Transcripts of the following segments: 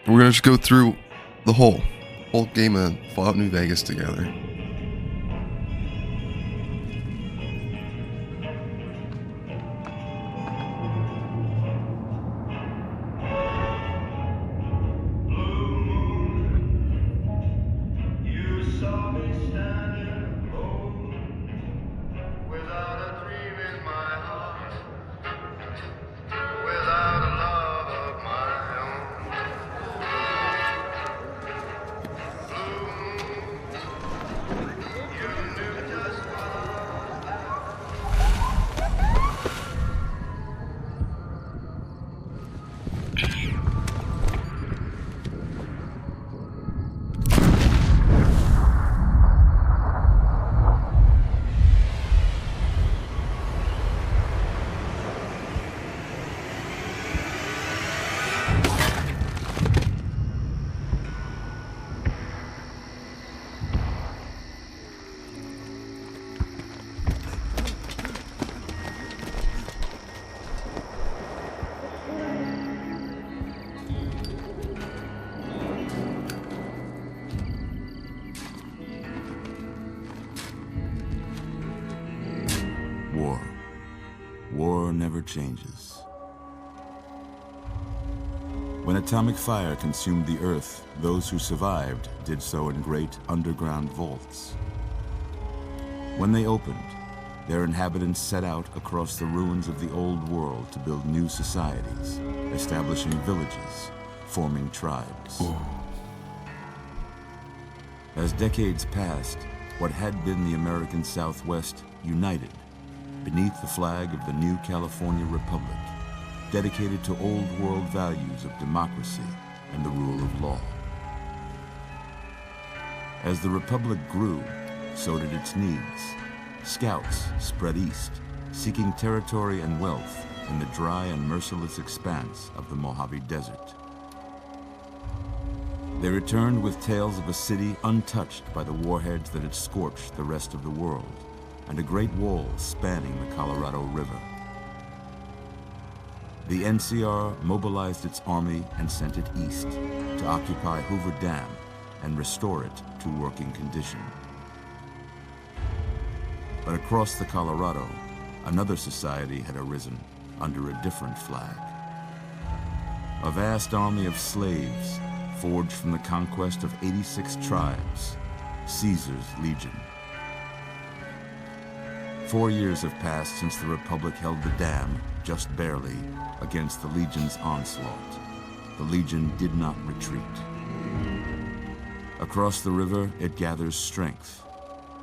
We're gonna just go through the whole game of Fallout New Vegas together. War never changes. When atomic fire consumed the Earth, those who survived did so in great underground vaults. When they opened, their inhabitants set out across the ruins of the old world to build new societies, establishing villages, forming tribes. As decades passed, what had been the American Southwest united beneath the flag of the new California Republic, dedicated to old world values of democracy and the rule of law. As the Republic grew, so did its needs. Scouts spread east, seeking territory and wealth in the dry and merciless expanse of the Mojave Desert. They returned with tales of a city untouched by the warheads that had scorched the rest of the world, and a great wall spanning the Colorado River. The NCR mobilized its army and sent it east to occupy Hoover Dam and restore it to working condition. But across the Colorado, another society had arisen under a different flag. A vast army of slaves forged from the conquest of 86 tribes, Caesar's Legion. 4 years have passed since the Republic held the dam, just barely, against the Legion's onslaught. The Legion did not retreat. Across the river, it gathers strength.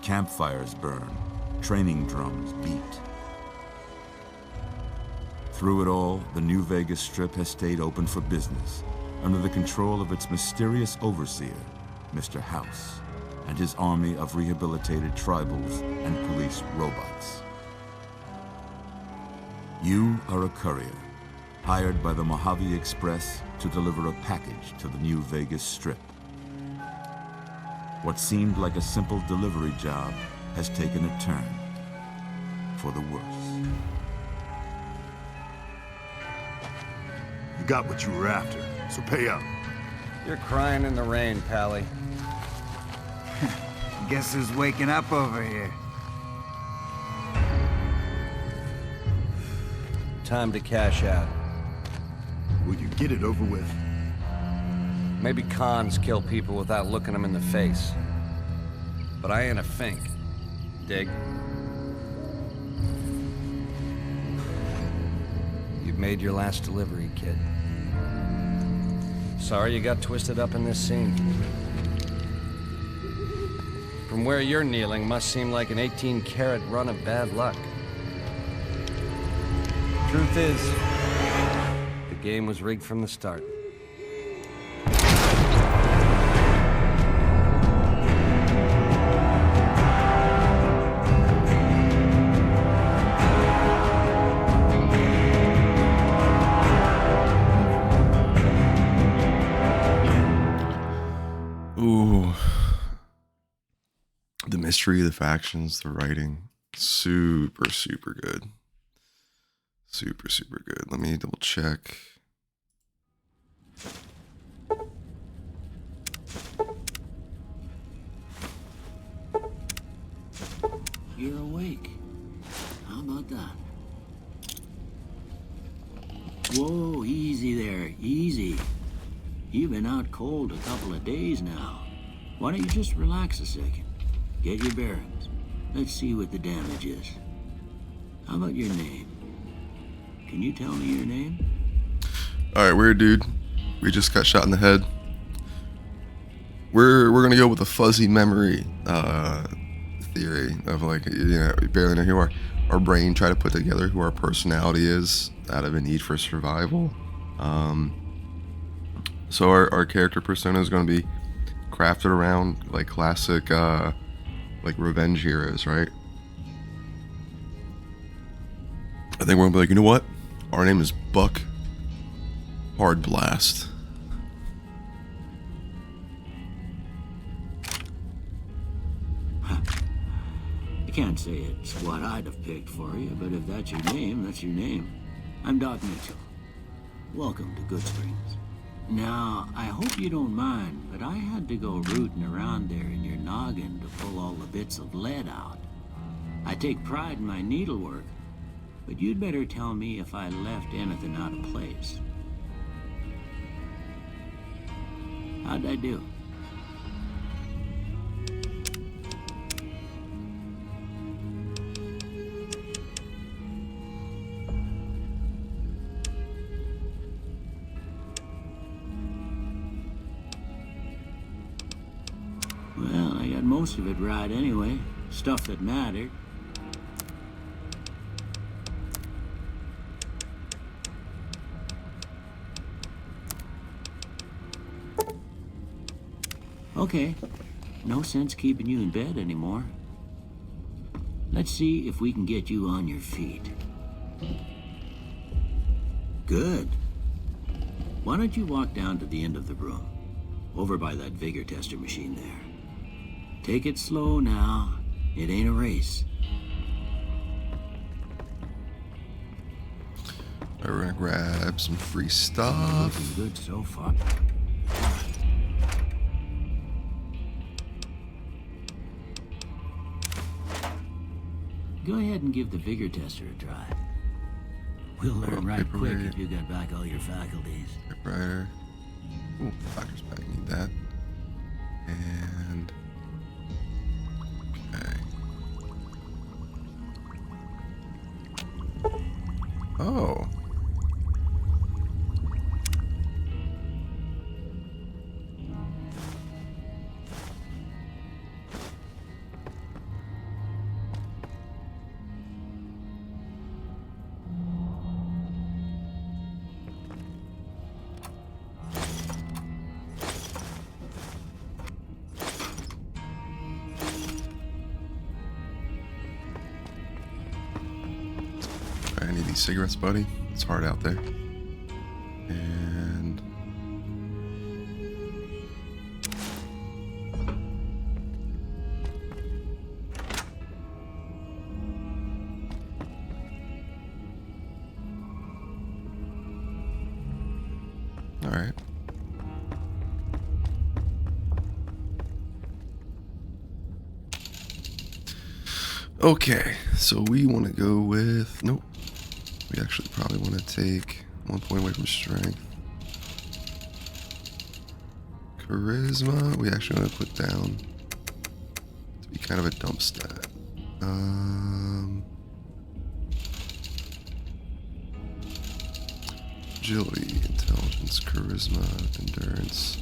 Campfires burn, training drums beat. Through it all, the New Vegas Strip has stayed open for business, under the control of its mysterious overseer, Mr. House, and his army of rehabilitated tribals and police robots. You are a courier, hired by the Mojave Express to deliver a package to the New Vegas Strip. What seemed like a simple delivery job has taken a turn for the worse. You got what you were after, so pay up. You're crying in the rain, Pally. Guess who's waking up over here? Time to cash out. Will you get it over with? Maybe cons kill people without looking them in the face. But I ain't a fink. Dig? You've made your last delivery, kid. Sorry you got twisted up in this scene. From where you're kneeling must seem like an 18-carat run of bad luck. Truth is, the game was rigged from the start. Ooh. The mystery, the factions, the writing, super, super good. Super, super good. Let me double check. Easy. You've been out cold a couple of days now. Why don't you just relax a second? Get your bearings. Let's see what the damage is. How about your name? Can you tell me your name? Alright, weird dude. We just got shot in the head. We're gonna go with the fuzzy memory theory of, like, you know, we barely know who our brain try to put together who our personality is out of a need for survival. So our character persona is going to be crafted around, like, classic like revenge heroes, right? I think we're gonna be like, you know what? Our name is Buck HARDBLAST. I can't say it's what I'd have picked for you, but if that's your name, that's your name. I'm Doc Mitchell. Welcome to GOODSPRINGS. Now, I hope you don't mind, but I had to go rooting around there in your noggin to pull all the bits of lead out. I take pride in my needlework, but you'd better tell me if I left anything out of place. How'd I do? Well, I got most of it right anyway. Stuff that mattered. Okay. No sense keeping you in bed anymore. Let's see if we can get you on your feet. Good. Why don't you walk down to the end of the room? Over by that vigor tester machine there. Take it slow now. It ain't a race. We're gonna grab some free stuff. Looking good so far. Go ahead and give the vigor tester a try. We'll learn right quick if you got back all your faculties. Typewriter. Ooh, doctor's bag. Need that. And okay. Oh. I need these cigarettes, buddy. It's hard out there. And all right. Okay, so we want to go with, nope. We actually probably want to take 1 point away from strength. Charisma, we actually want to put down to be kind of a dump stat. Agility, intelligence, charisma, endurance,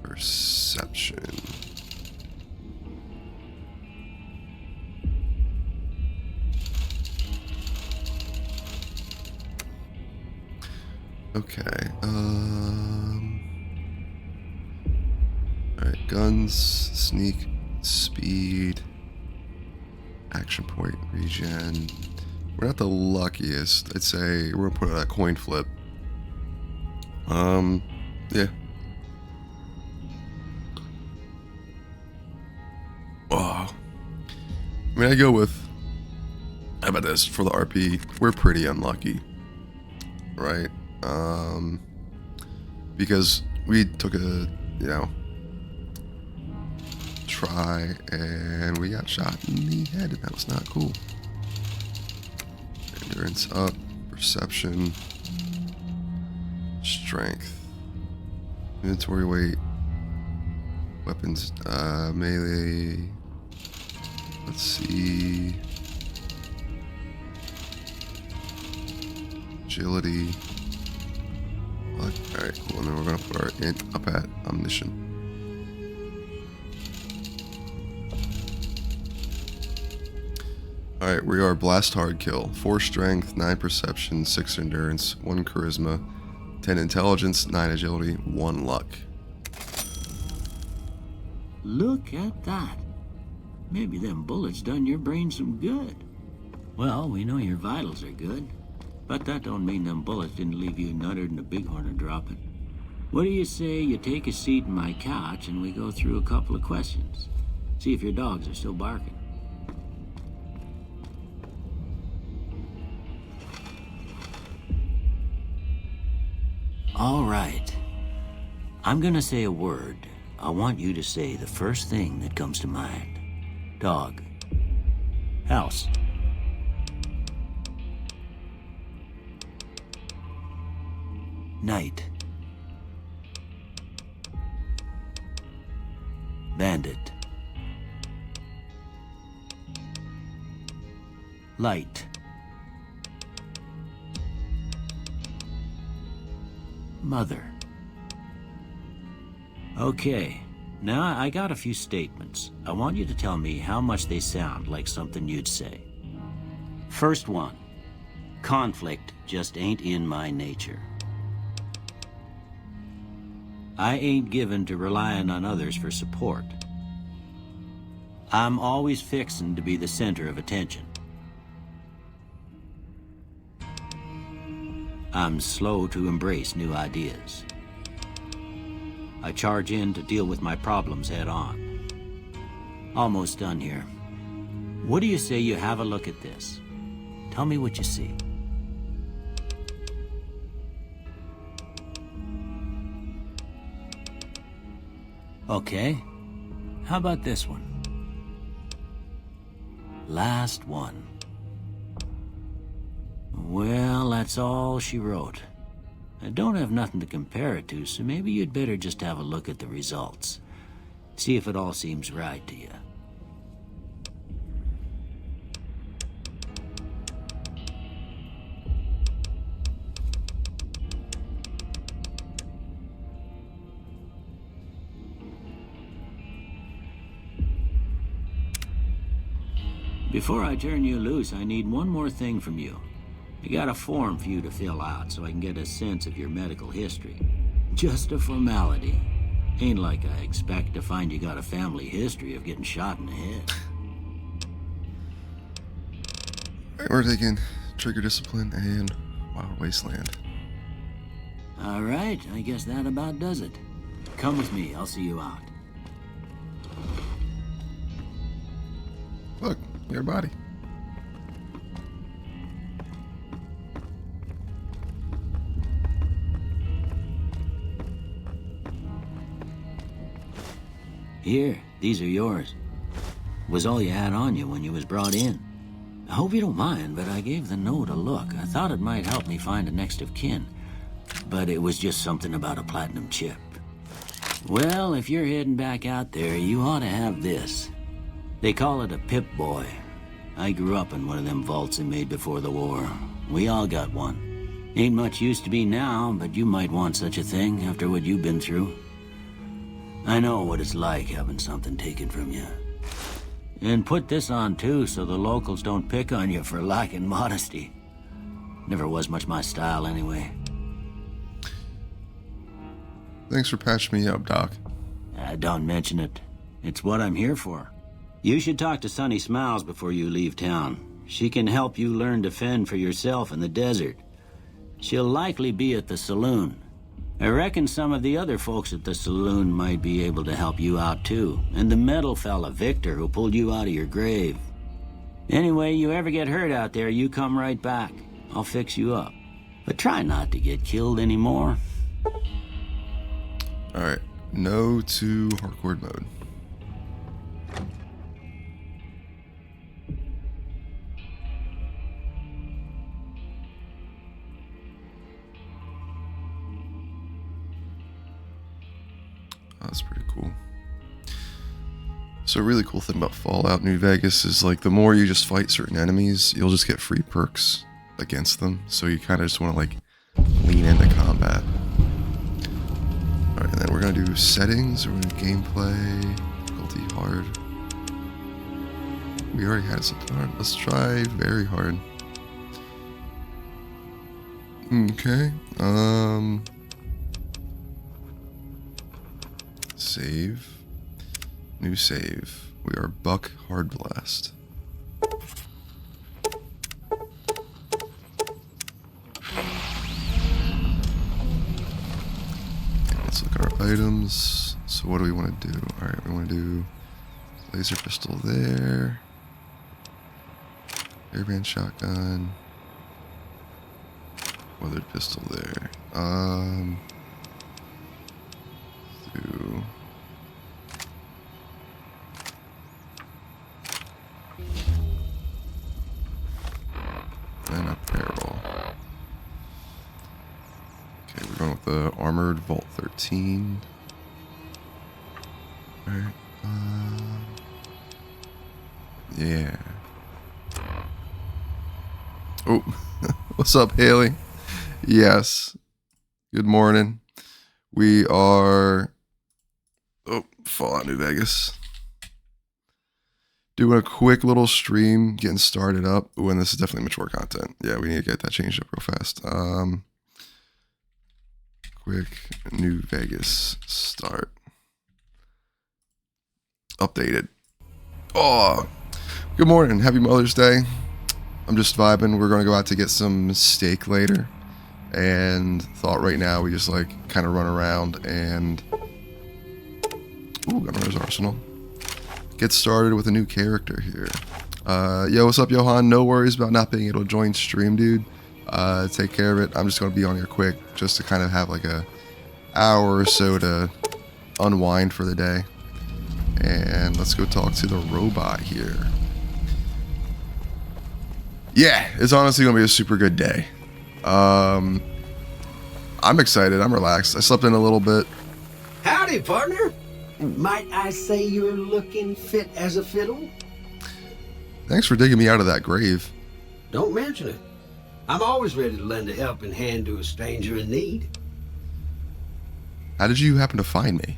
perception. Okay, alright, guns, sneak, speed, action point, regen. We're not the luckiest. I'd say we're gonna put out a coin flip. Yeah. Oh. I mean, I go with, how about this, for the RP, we're pretty unlucky, right? Because we took a, you know, try and we got shot in the head, and that was not cool. Endurance up, perception, Strength. Inventory weight. Weapons, melee. Let's see. Agility. Alright, cool. And then we're gonna put our int up at omniscient. Alright, we are blast hard kill. 4 strength, 9 perception, 6 endurance, 1 charisma, 10 intelligence, 9 agility, 1 luck. Look at that. Maybe them bullets done your brain some good. Well, we know your vitals are good, but that don't mean them bullets didn't leave you nuttered and a bighorn dropping. What do you say you take a seat in my couch and we go through a couple of questions? See if your dogs are still barking. All right. I'm gonna say a word. I want you to say the first thing that comes to mind. Dog. House. Night. Bandit. Light. Mother. Okay, now I got a few statements. I want you to tell me how much they sound like something you'd say. First one. Conflict just ain't in my nature. I ain't given to relying on others for support. I'm always fixin' to be the center of attention. I'm slow to embrace new ideas. I charge in to deal with my problems head on. Almost done here. What do you say you have a look at this? Tell me what you see. Okay. How about this one? Last one. Well, that's all she wrote. I don't have nothing to compare it to, so maybe you'd better just have a look at the results. See if it all seems right to you. Before I turn you loose, I need one more thing from you. I got a form for you to fill out so I can get a sense of your medical history. Just a formality. Ain't like I expect to find you got a family history of getting shot in the head. Alright, we're taking trigger discipline and wild wasteland. All right, I guess that about does it. Come with me, I'll see you out. Look, your body. Here, these are yours. Was all you had on you when you was brought in. I hope you don't mind, but I gave the note a look. I thought it might help me find a next of kin. But it was just something about a platinum chip. Well, if you're heading back out there, you ought to have this. They call it a Pip-Boy. I grew up in one of them vaults they made before the war. We all got one. Ain't much use to be now, but you might want such a thing after what you've been through. I know what it's like having something taken from you. And put this on too, so the locals don't pick on you for lacking modesty. Never was much my style anyway. Thanks for patching me up, Doc. Don't mention it. It's what I'm here for. You should talk to Sunny Smiles before you leave town. She can help you learn to fend for yourself in the desert. She'll likely be at the saloon. I reckon some of the other folks at the saloon might be able to help you out too. And the metal fella, Victor, who pulled you out of your grave. Anyway, you ever get hurt out there, you come right back. I'll fix you up. But try not to get killed anymore. Alright, no to hardcore mode. That's pretty cool. So a really cool thing about Fallout New Vegas is like the more you just fight certain enemies, you'll just get free perks against them. So you kind of just want to like lean into combat. Alright, and then we're going to do settings, we're going to do gameplay, difficulty hard. We already had something hard. Let's try very hard. Okay. Save. New save. We are Buck HARDBLAST. Let's look at our items. So what do we want to do? Alright, we want to do laser pistol there. Airband shotgun. Weathered pistol there. Do and a barrel. Okay, we're going with the armored Vault 13. Alright. Yeah. Oh, what's up, Haley? Yes. Good morning. We are Fallout New Vegas. Doing a quick little stream, getting started up. Ooh, and this is definitely mature content. Yeah, we need to get that changed up real fast. Quick New Vegas start. Updated. Oh, good morning. Happy Mother's Day. I'm just vibing. We're going to go out to get some steak later. And thought right now we just like kind of run around and Gunner's Arsenal. Get started with a new character here. Yo, what's up, Johan? No worries about not being able to join stream, dude. Take care of it. I'm just going to be on here quick just to kind of have like a hour or so to unwind for the day. And let's go talk to the robot here. Yeah, it's honestly going to be a super good day. I'm excited. I'm relaxed. I slept in a little bit. Howdy, partner. Might I say you're looking fit as a fiddle? Thanks for digging me out of that grave. Don't mention it. I'm always ready to lend a helping hand to a stranger in need. How did you happen to find me?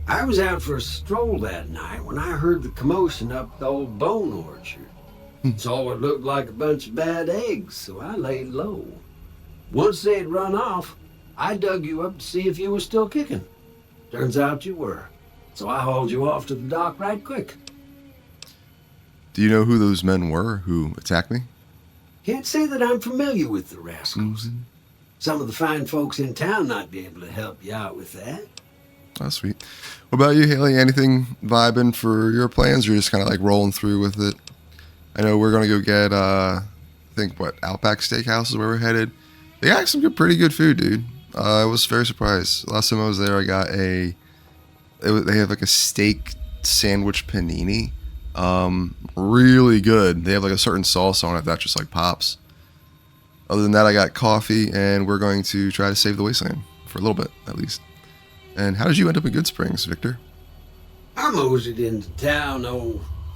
I was out for a stroll that night when I heard the commotion up the old bone orchard. Saw what looked like a bunch of bad eggs, so I laid low. Once they'd run off, I dug you up to see if you were still kicking. Turns out you were, so I hauled you off to the dock right quick. Do you know who those men were who attacked me? Can't say that I'm familiar with the rascals. Some of the fine folks in town might be able to help you out with that. Oh, sweet. What about you, Haley? Anything vibing for your plans, or just kind of like rolling through with it? I know we're going to go get, I think, Outback Steakhouse is where we're headed. They got some pretty good food, dude. I was very surprised. Last time I was there, I got they have like a steak sandwich panini. Really good. They have like a certain sauce on it that just like pops. Other than that, I got coffee, and we're going to try to save the wasteland for a little bit, at least. And how did you end up in Goodsprings, Victor? I moseyed into town,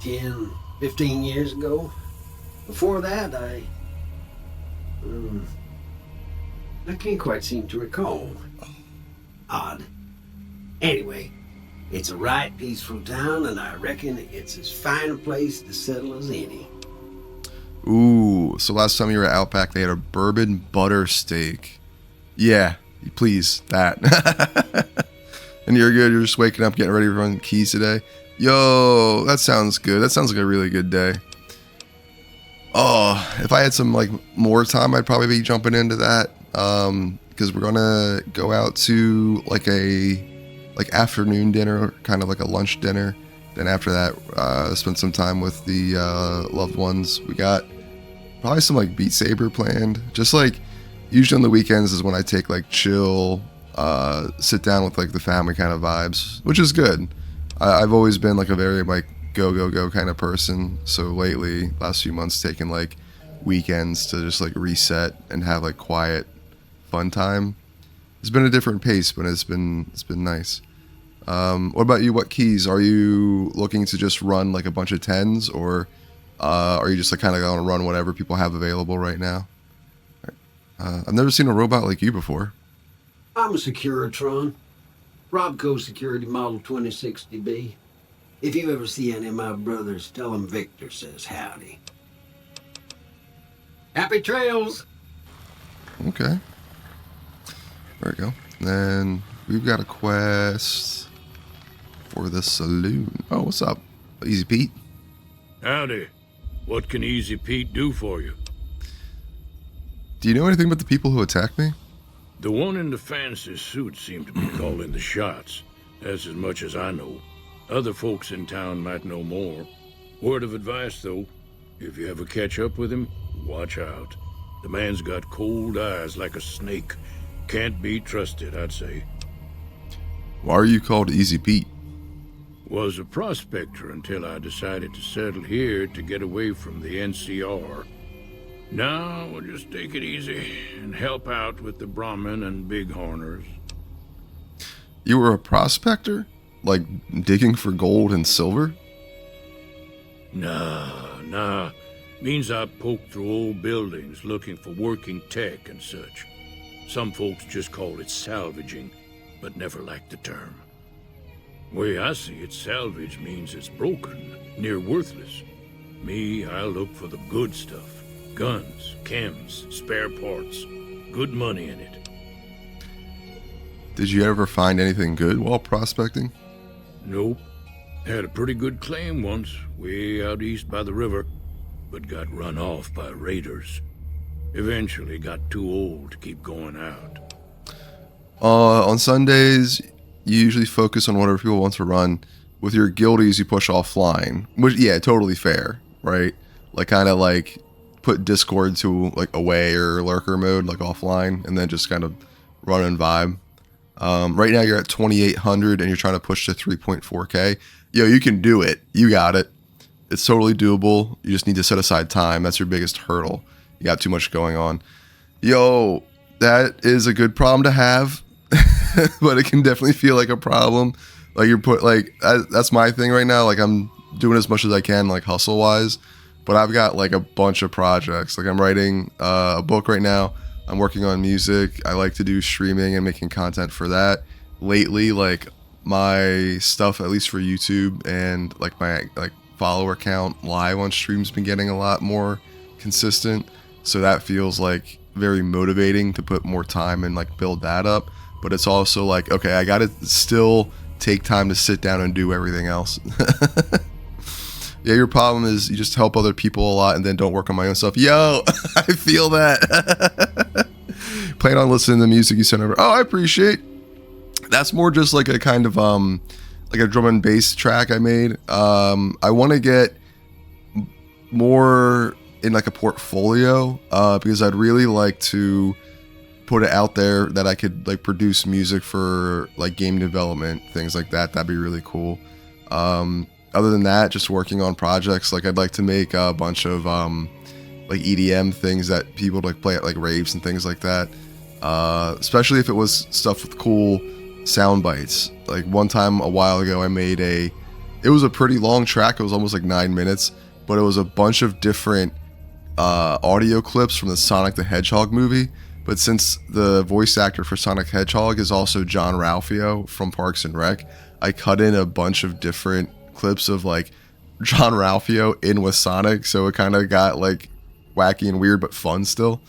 10, 15 years ago. Before that, I can't quite seem to recall. Odd. Anyway, it's a right peaceful town, and I reckon it's as fine a place to settle as any. Ooh, so last time you were at Outback, they had a bourbon butter steak. Yeah, please, that. And you're good, you're just waking up, getting ready to run keys today. Yo, that sounds good. That sounds like a really good day. Oh, if I had some like more time, I'd probably be jumping into that. Because we're gonna go out to like a afternoon dinner, kind of like a lunch dinner. Then after that, spend some time with the loved ones. We got probably some like Beat Saber planned. Just like usually on the weekends is when I take like chill, sit down with like the family kind of vibes, which is good. I've always been like a very like go kind of person. So lately, last few months, taking like weekends to just like reset and have like quiet, fun time. It's been a different pace, but it's been nice. What about you? What keys? Are you looking to just run like a bunch of 10s, or are you just like kind of going to run whatever people have available right now? I've never seen a robot like you before. I'm a Securitron. Robco Security Model 2060B. If you ever see any of my brothers, tell them Victor says howdy. Happy trails! Okay. There we go. Then we've got a quest for the saloon. Oh, what's up? Easy Pete. Howdy. What can Easy Pete do for you? Do you know anything about the people who attacked me? The one in the fancy suit seemed to be calling the shots. That's as much as I know. Other folks in town might know more. Word of advice, though. If you ever catch up with him, watch out. The man's got cold eyes like a snake. Can't be trusted, I'd say. Why are you called Easy Pete? Was a prospector until I decided to settle here to get away from the NCR. Now we'll just take it easy and help out with the Brahmin and Bighorners. You were a prospector? Like digging for gold and silver? Nah. Means I poke through old buildings looking for working tech and such. Some folks just call it salvaging, but never liked the term. Way I see it, salvage means it's broken, near worthless. Me, I look for the good stuff. Guns, chems, spare parts. Good money in it. Did you ever find anything good while prospecting? Nope. Had a pretty good claim once, way out east by the river, but got run off by raiders. Eventually got too old to keep going out. On Sundays, you usually focus on whatever people want to run. With your guildies, you push offline. Which, yeah, totally fair, right? Like, kind of like put Discord to like away or lurker mode, like offline, and then just kind of run and vibe. Right now you're at 2,800 and you're trying to push to 3.4K. Yo, you can do it. You got it. It's totally doable. You just need to set aside time. That's your biggest hurdle. You got too much going on. Yo, that is a good problem to have, but it can definitely feel like a problem. Like that's my thing right now. Like I'm doing as much as I can, like hustle wise, but I've got like a bunch of projects. Like I'm writing a book right now. I'm working on music. I like to do streaming and making content for that. Lately, like my stuff, at least for YouTube and like my like follower count live on streams, been getting a lot more consistent. So that feels like very motivating to put more time and like build that up. But it's also like, okay, I got to still take time to sit down and do everything else. Yeah, your problem is you just help other people a lot and then don't work on my own stuff. Yo, I feel that. Plan on listening to the music you sent over. Oh, I appreciate. That's more just like a kind of like a drum and bass track I made. I want to get more in like a portfolio because I'd really like to put it out there that I could like produce music for like game development, things like that. That'd be really cool. Other than that, just working on projects. Like I'd like to make a bunch of like EDM things that people like play at like raves and things like that. Especially if it was stuff with cool sound bites. Like one time a while ago, I made it was a pretty long track. It was almost like 9 minutes, but it was a bunch of different audio clips from the Sonic the Hedgehog movie. But since the voice actor for Sonic Hedgehog is also John Ralphio from Parks and Rec, I cut in a bunch of different clips of like John Ralphio in with Sonic, so it kind of got like wacky and weird but fun still.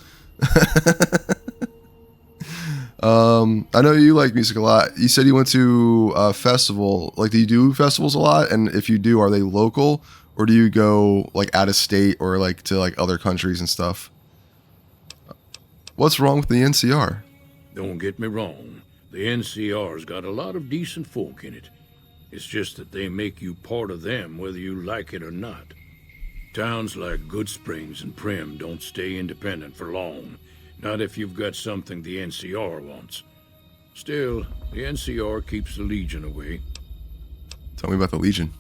I know you like music a lot. You said you went to a festival. Like, do you do festivals a lot? And if you do, are they local or do you go like out of state or like to like other countries and stuff? What's wrong with the NCR? Don't get me wrong. The NCR's got a lot of decent folk in it. It's just that they make you part of them whether you like it or not. Towns like Goodsprings and Prim don't stay independent for long. Not if you've got something the NCR wants. Still, the NCR keeps the Legion away. Tell me about the Legion.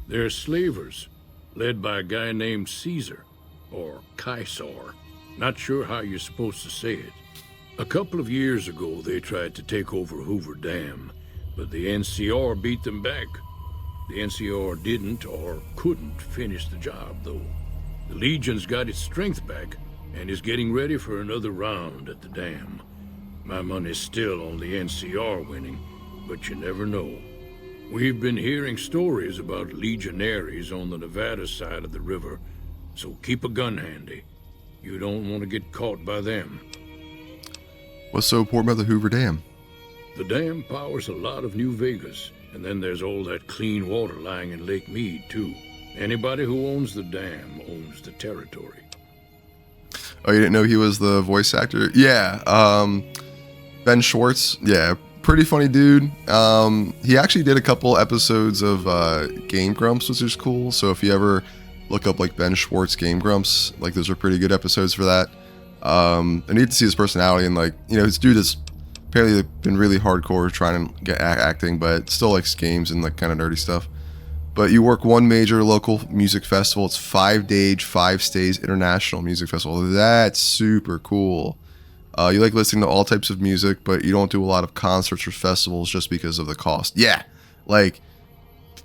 They're slavers, led by a guy named Caesar, or Caesar. Not sure how you're supposed to say it. A couple of years ago, they tried to take over Hoover Dam, but the NCR beat them back. The NCR didn't or couldn't finish the job, though. The Legion's got its strength back and is getting ready for another round at the dam. My money's still on the NCR winning, but you never know. We've been hearing stories about legionaries on the Nevada side of the river, so keep a gun handy. You don't want to get caught by them. What's so important about the Hoover Dam? The dam powers a lot of New Vegas, and then there's all that clean water lying in Lake Mead, too. Anybody who owns the dam owns the territory. Oh, you didn't know he was the voice actor? Yeah, Ben Schwartz. Yeah, pretty funny dude. He actually did a couple episodes of Game Grumps, which is cool. So if you ever look up like Ben Schwartz Game Grumps, like those are pretty good episodes for that. I need to see his personality, and like, you know, this dude has apparently been really hardcore trying to get acting, but still likes games and like kind of nerdy stuff. But you work one major local music festival. It's 5-day, 5 stays international music festival. That's super cool. You like listening to all types of music, but you don't do a lot of concerts or festivals just because of the cost. Yeah, like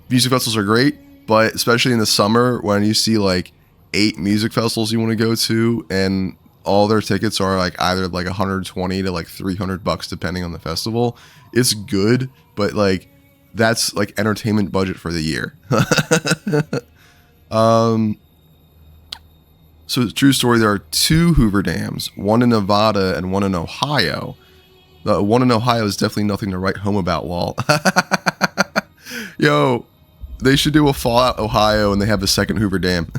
music festivals are great, but especially in the summer when you see like 8 music festivals you want to go to, and all their tickets are like either like 120 to like $300 depending on the festival. It's good, but like that's like entertainment budget for the year. So it's a true story. There are 2 Hoover Dams, one in Nevada and one in Ohio. The one in Ohio is definitely nothing to write home about, Wall. Yo, they should do a Fallout Ohio and they have a second Hoover Dam.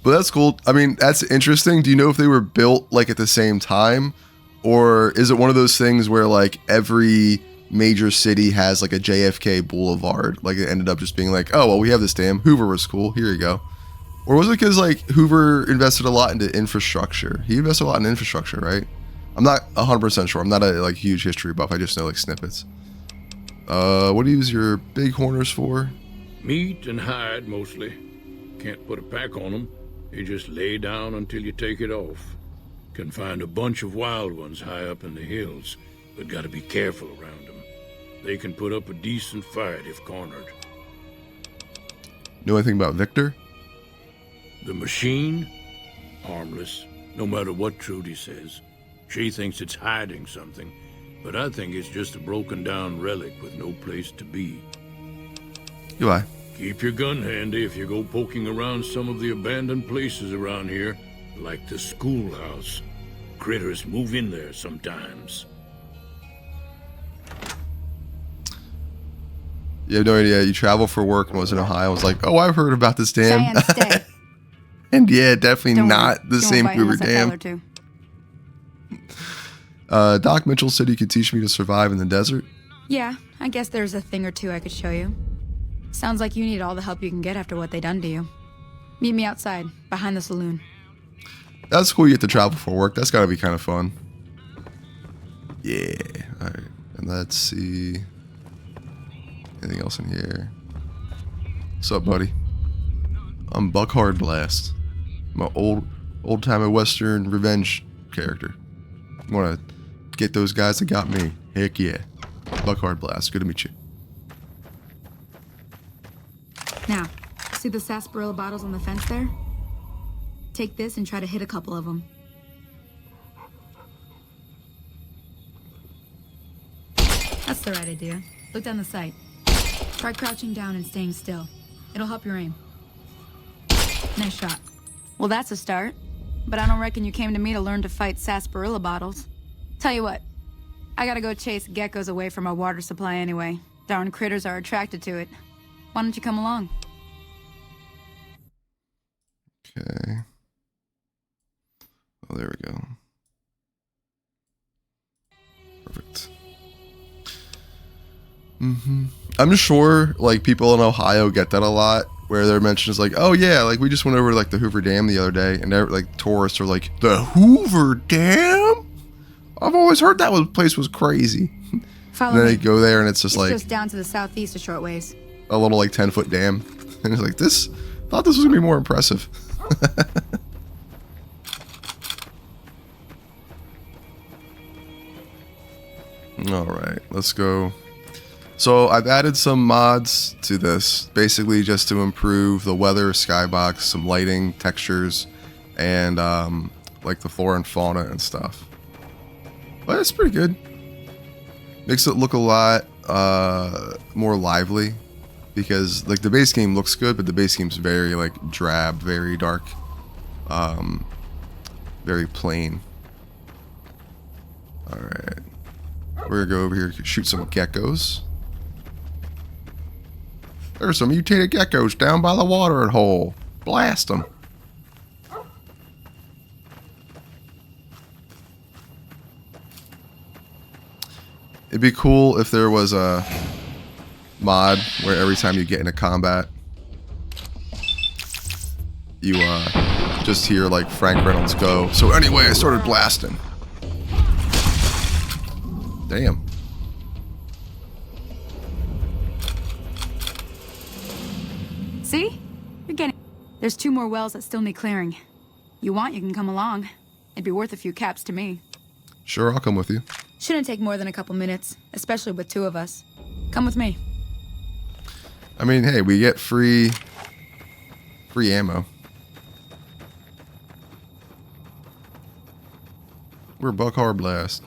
But that's cool. I mean, that's interesting. Do you know if they were built like at the same time? Or is it one of those things where like every major city has like a JFK Boulevard? Like it ended up just being like, oh, well, we have this dam. Hoover was cool. Here you go. Or was it because like Hoover invested a lot into infrastructure? He invested a lot in infrastructure, right? I'm not 100% sure. I'm not a like huge history buff. I just know like snippets. What do you use your bighorners for? Meat and hide, mostly. Can't put a pack on them. You just lay down until you take it off. Can find a bunch of wild ones high up in the hills, but gotta be careful around them. They can put up a decent fight if cornered. Know anything about Victor? The machine? Harmless, no matter what Trudy says. She thinks it's hiding something, but I think it's just a broken down relic with no place to be. Goodbye. Keep your gun handy if you go poking around some of the abandoned places around here, like the schoolhouse. Critters move in there sometimes. You have no idea. You travel for work and was in Ohio. I was like, oh, I've heard about this dam. Cheyenne, stay. And yeah, definitely Don't not worry. the She won't same bite Hoover unless I tell her Dam. to. Doc Mitchell said he could teach me to survive in the desert. Yeah, I guess there's a thing or two I could show you. Sounds like you need all the help you can get after what they done to you. Meet me outside, behind the saloon. That's cool. You get to travel for work. That's got to be kind of fun. Yeah. All right. And let's see. Anything else in here? What's up, buddy? I'm Buck HARDBLAST. I'm an old-timey Western revenge character. Want to get those guys that got me? Heck yeah. Buck HARDBLAST. Good to meet you. Now, see the sarsaparilla bottles on the fence there? Take this and try to hit a couple of them. That's the right idea. Look down the sight. Try crouching down and staying still. It'll help your aim. Nice shot. Well, that's a start. But I don't reckon you came to me to learn to fight sarsaparilla bottles. Tell you what, I gotta go chase geckos away from our water supply anyway. Darn critters are attracted to it. Why don't you come along? Okay. Oh, there we go. Perfect. I'm sure, like, people in Ohio get that a lot, where their mention is like, oh yeah, like, we just went over to, like, the Hoover Dam the other day, and like, tourists are like, the Hoover Dam? I've always heard that place was crazy. Follow And then me. they go there, and it's just It's like just down to the southeast a short ways. a little, like, 10-foot dam. And it's like, thought this was gonna be more impressive. All right, let's go. So I've added some mods to this, basically just to improve the weather, skybox, some lighting, textures, and like the flora and fauna and stuff. But it's pretty good. Makes it look a lot more lively, because like the base game looks good, but the base game's very like drab, very dark, very plain. All right, we're gonna go over here to shoot some geckos. There's some mutated geckos down by the watering hole. Blast them. It'd be cool if there was a mod where every time you get into combat, you just hear like Frank Reynolds go, "So anyway, I started blasting." Damn. See? You're getting... There's 2 more wells that still need clearing. You want, you can come along. It'd be worth a few caps to me. Sure, I'll come with you. Shouldn't take more than a couple minutes, especially with 2 of us. Come with me. I mean, hey, we get free ammo. We're Buck HARDBLAST.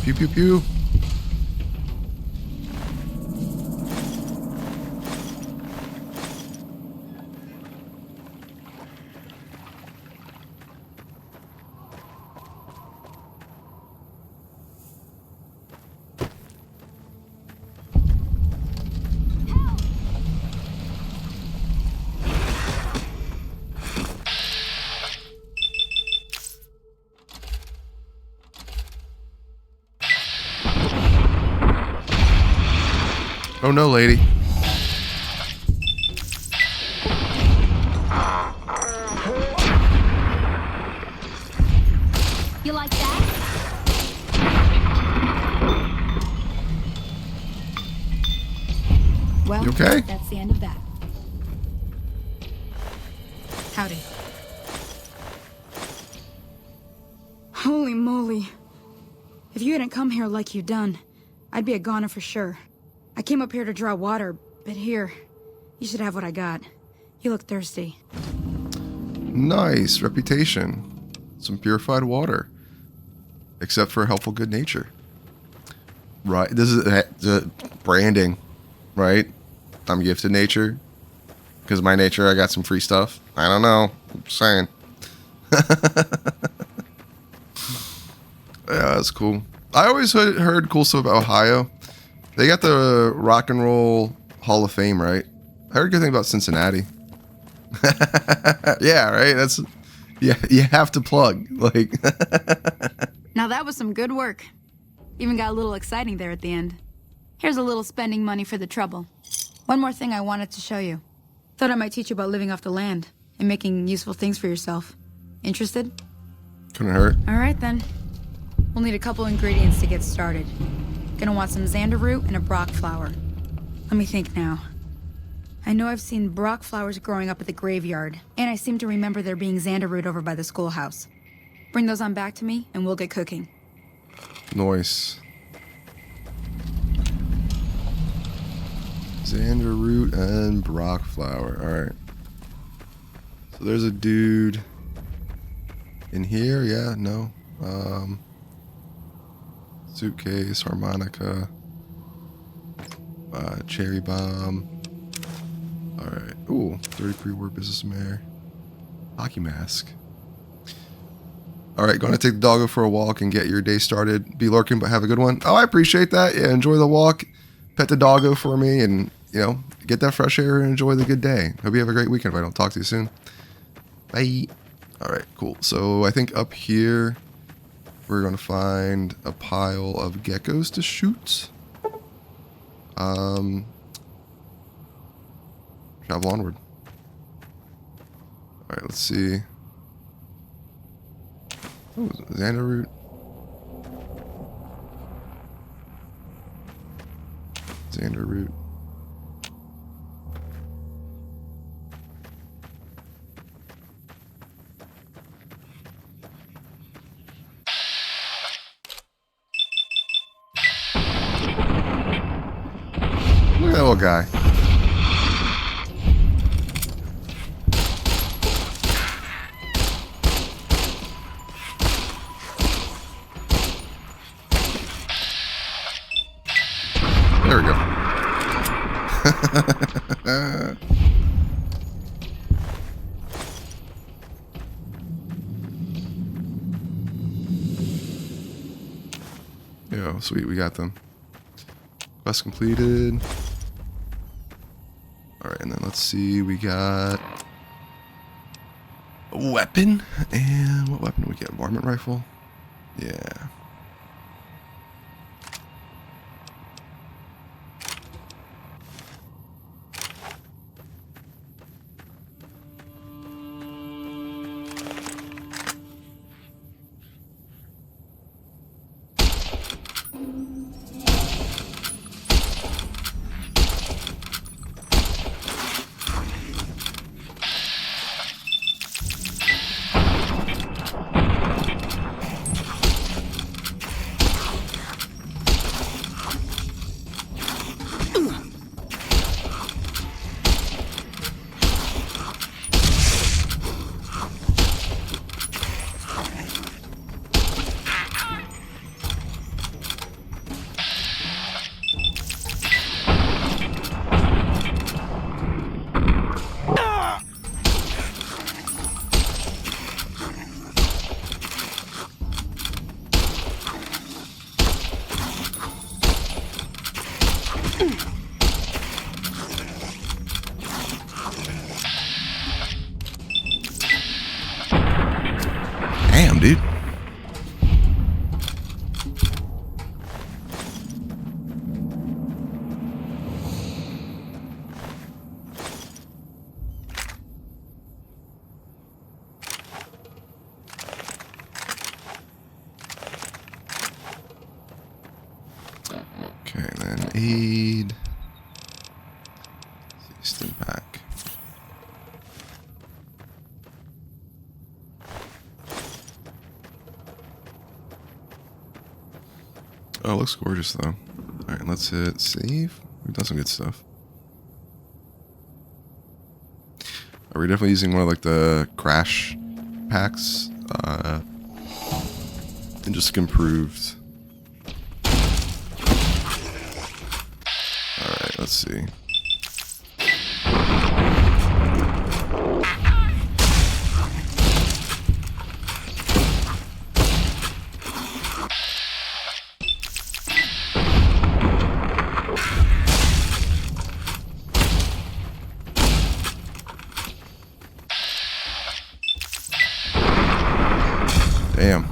Pew pew pew. Oh no, lady. You like that? Well, You okay? That's the end of that. Howdy. Holy moly. If you hadn't come here like you done, I'd be a goner for sure. I came up here to draw water, but here, you should have what I got. You look thirsty. Nice reputation. Some purified water. Except for helpful good nature. Right. This is the branding, right? I'm gifted nature. Because my nature, I got some free stuff. I don't know. I'm just saying. Yeah, that's cool. I always heard cool stuff about Ohio. They got the Rock and Roll Hall of Fame, right? I heard a good thing about Cincinnati. Yeah, right? That's... Yeah, you have to plug. Like... Now that was some good work. Even got a little exciting there at the end. Here's a little spending money for the trouble. One more thing I wanted to show you. Thought I might teach you about living off the land and making useful things for yourself. Interested? Couldn't hurt. All right, then. We'll need a couple ingredients to get started. Gonna want some xander root and a brock flower. Let me think now. I know I've seen brock flowers growing up at the graveyard, and I seem to remember there being xander root over by the schoolhouse. Bring those on back to me, and we'll get cooking. Nice. Xander root and brock flower. Alright. So there's a dude in here. Yeah, no. Suitcase, harmonica, cherry bomb. Alright. Ooh, 30 pre-war business mayor. Hockey mask. Alright, going to take the doggo for a walk and get your day started. Be lurking, but have a good one. Oh, I appreciate that. Yeah, enjoy the walk. Pet the doggo for me and, you know, get that fresh air and enjoy the good day. Hope you have a great weekend if I don't talk to you soon. Bye. Alright, cool. So I think up here we're going to find a pile of geckos to shoot. travel onward. Alright, let's see. Oh, Xander route. Xander route. Look at that little guy. There we go. Yo, sweet, we got them. Quest completed. Alright, and then let's see, we got a weapon. And what weapon do we get? Varmint rifle? Yeah. Damn, dude. Okay, then aid. Stim pack. Oh, it looks gorgeous though. Alright, let's hit save. We've done some good stuff. Are we definitely using one of like the crash packs? And just improved. Alright, let's see. Damn.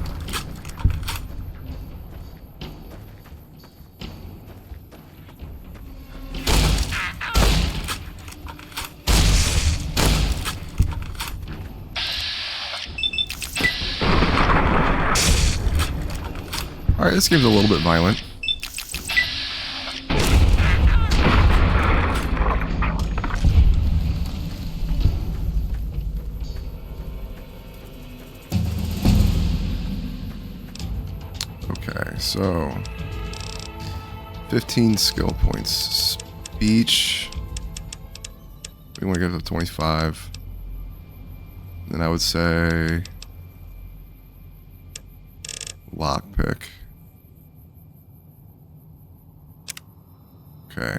Alright, this game's a little bit violent. Okay, so 15 skill points. Speech. We want to get up to 25. Then I would say lockpick. Okay.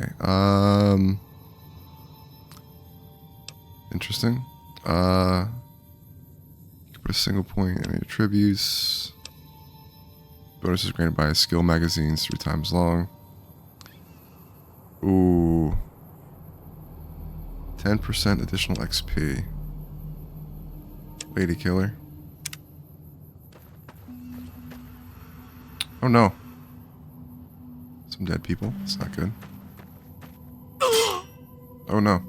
Interesting. You can put a single point in any attributes. Bonuses granted by skill magazines 3 times long. Ooh. 10% additional XP. Lady killer. Oh no. Some dead people. It's not good. Oh no.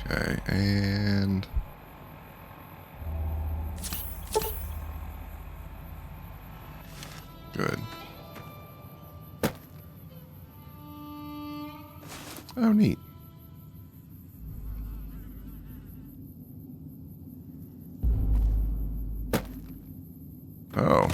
Okay, and good. Oh, neat. Oh.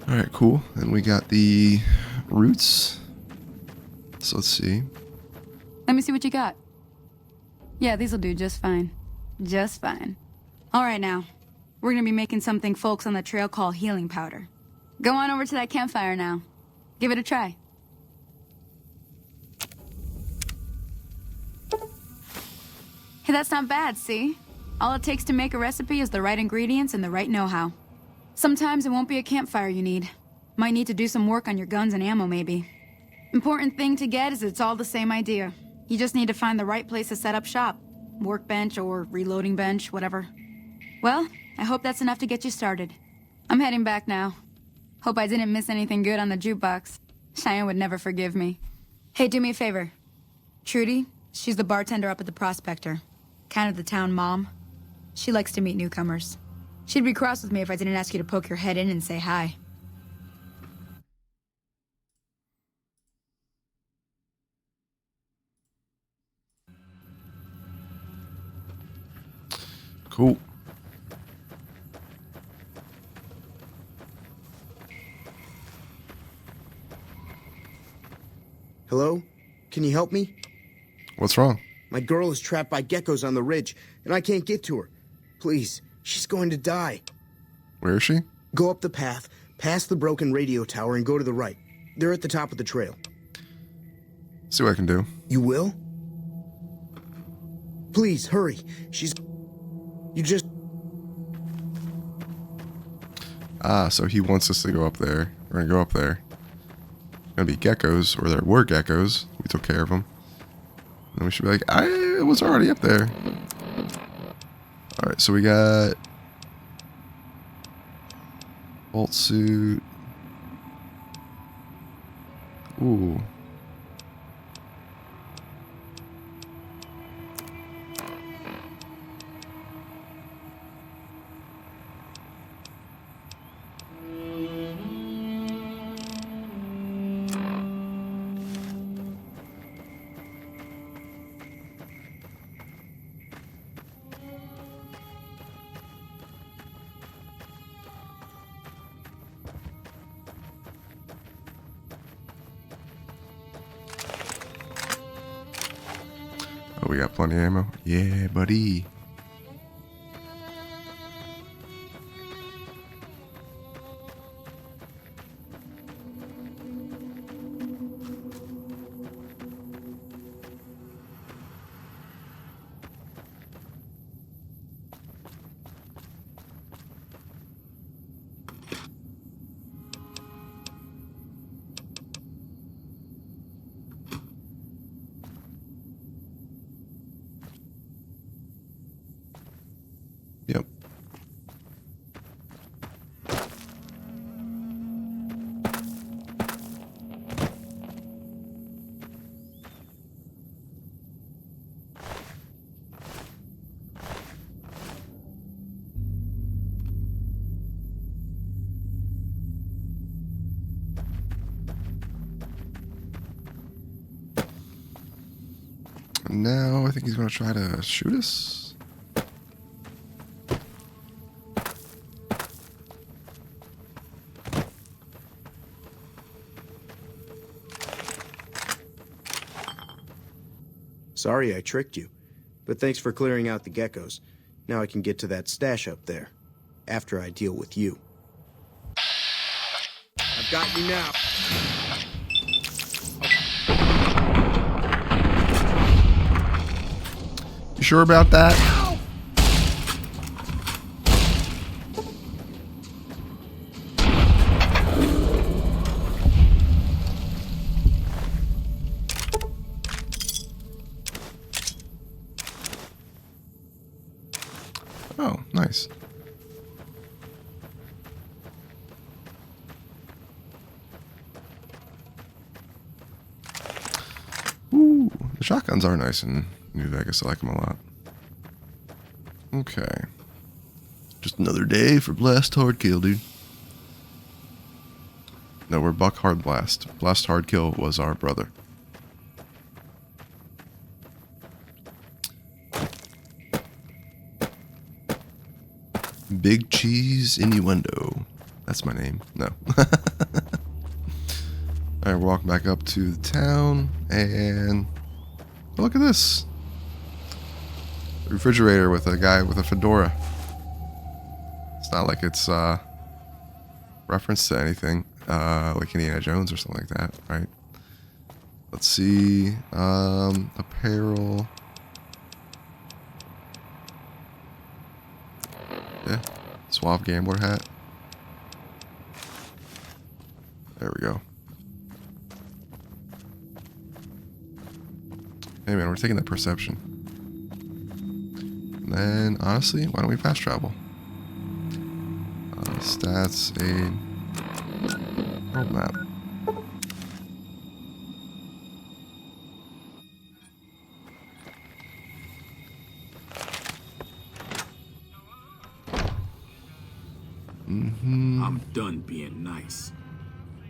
All right, cool. And we got the roots. So let's see. Let me see what you got. Yeah, these'll do just fine. Just fine. All right, now. We're gonna be making something folks on the trail call healing powder. Go on over to that campfire now. Give it a try. Hey, that's not bad, see? All it takes to make a recipe is the right ingredients and the right know-how. Sometimes it won't be a campfire you need. Might need to do some work on your guns and ammo, maybe. Important thing to get is it's all the same idea. You just need to find the right place to set up shop. Workbench or reloading bench, whatever. Well, I hope that's enough to get you started. I'm heading back now. Hope I didn't miss anything good on the jukebox. Cheyenne would never forgive me. Hey, do me a favor. Trudy, she's the bartender up at the Prospector. Kind of the town mom. She likes to meet newcomers. She'd be cross with me if I didn't ask you to poke your head in and say hi. Cool. Hello? Can you help me? What's wrong? My girl is trapped by geckos on the ridge, and I can't get to her. Please, she's going to die. Where is she? Go up the path, past the broken radio tower, and go to the right. They're at the top of the trail. See what I can do. You will? Please, hurry. You just... Ah, so he wants us to go up there. We're gonna go up there. Gonna be geckos, or there were geckos. We took care of them. And we should be like, I was already up there. Alright, so we got bolt suit. Ooh. Oh, we got plenty of ammo. Yeah, buddy. Yep. And now I think he's going to try to shoot us. Sorry I tricked you, but thanks for clearing out the geckos. Now I can get to that stash up there, after I deal with you. I've got you now. You sure about that? shotguns are nice in New Vegas. I like them a lot. Okay. Just another day for Blast Hard Kill, dude. No, we're Buck Hard Blast. Blast Hard Kill was our brother. Big Cheese Innuendo. That's my name. No. Alright, we're walking back up to the town, and look at this. Refrigerator with a guy with a fedora. It's not like it's reference to anything, like Indiana Jones or something like that, right? Let's see. Apparel. Yeah. Suave Gambler hat. There we go. Hey man, we're taking that perception. And then, honestly, why don't we fast travel? Stats, aid, world map. I'm done being nice.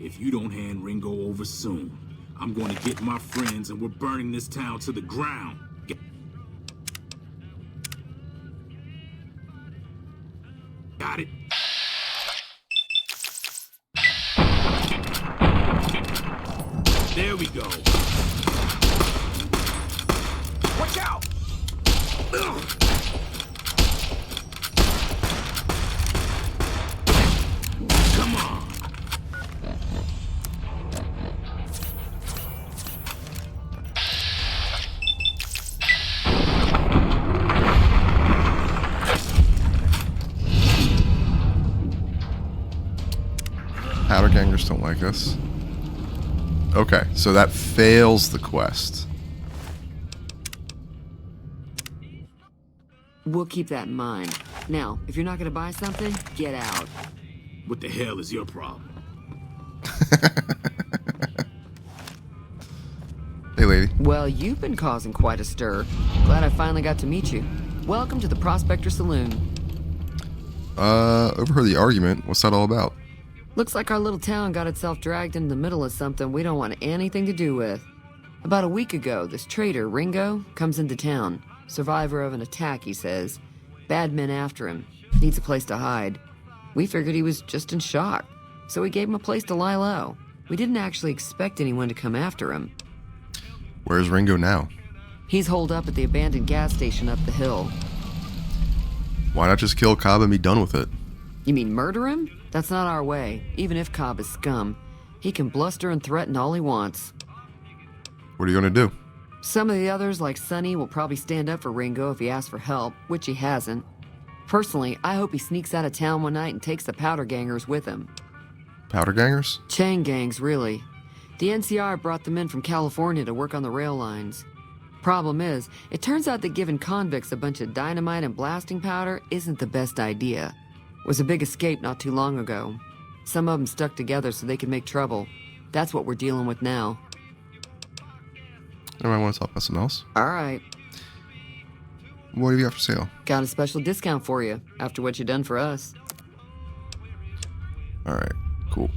If you don't hand Ringo over soon, I'm going to get my friends and we're burning this town to the ground. Got it? There we go. Watch out! Ugh. Come on. Powder gangers don't like us. Okay, so that fails the quest. We'll keep that in mind. Now, if you're not gonna buy something, get out. What the hell is your problem? Hey, lady. Well, you've been causing quite a stir. Glad I finally got to meet you. Welcome to the Prospector Saloon. Overheard the argument. What's that all about? Looks like our little town got itself dragged into the middle of something we don't want anything to do with. About a week ago, this traitor, Ringo, comes into town. Survivor of an attack, he says. Bad men after him. Needs a place to hide. We figured he was just in shock, so we gave him a place to lie low. We didn't actually expect anyone to come after him. Where's Ringo now? He's holed up at the abandoned gas station up the hill. Why not just kill Cobb and be done with it? You mean murder him? That's not our way, even if Cobb is scum. He can bluster and threaten all he wants. What are you gonna do? Some of the others, like Sonny, will probably stand up for Ringo if he asks for help, which he hasn't. Personally, I hope he sneaks out of town one night and takes the powder gangers with him. Powder gangers? Chain gangs, really. The NCR brought them in from California to work on the rail lines. Problem is, it turns out that giving convicts a bunch of dynamite and blasting powder isn't the best idea. It was a big escape not too long ago. Some of them stuck together so they could make trouble. That's what we're dealing with now. Anybody want to talk about something else? All right. What do you have for sale? Got a special discount for you after what you done for us. All right, cool.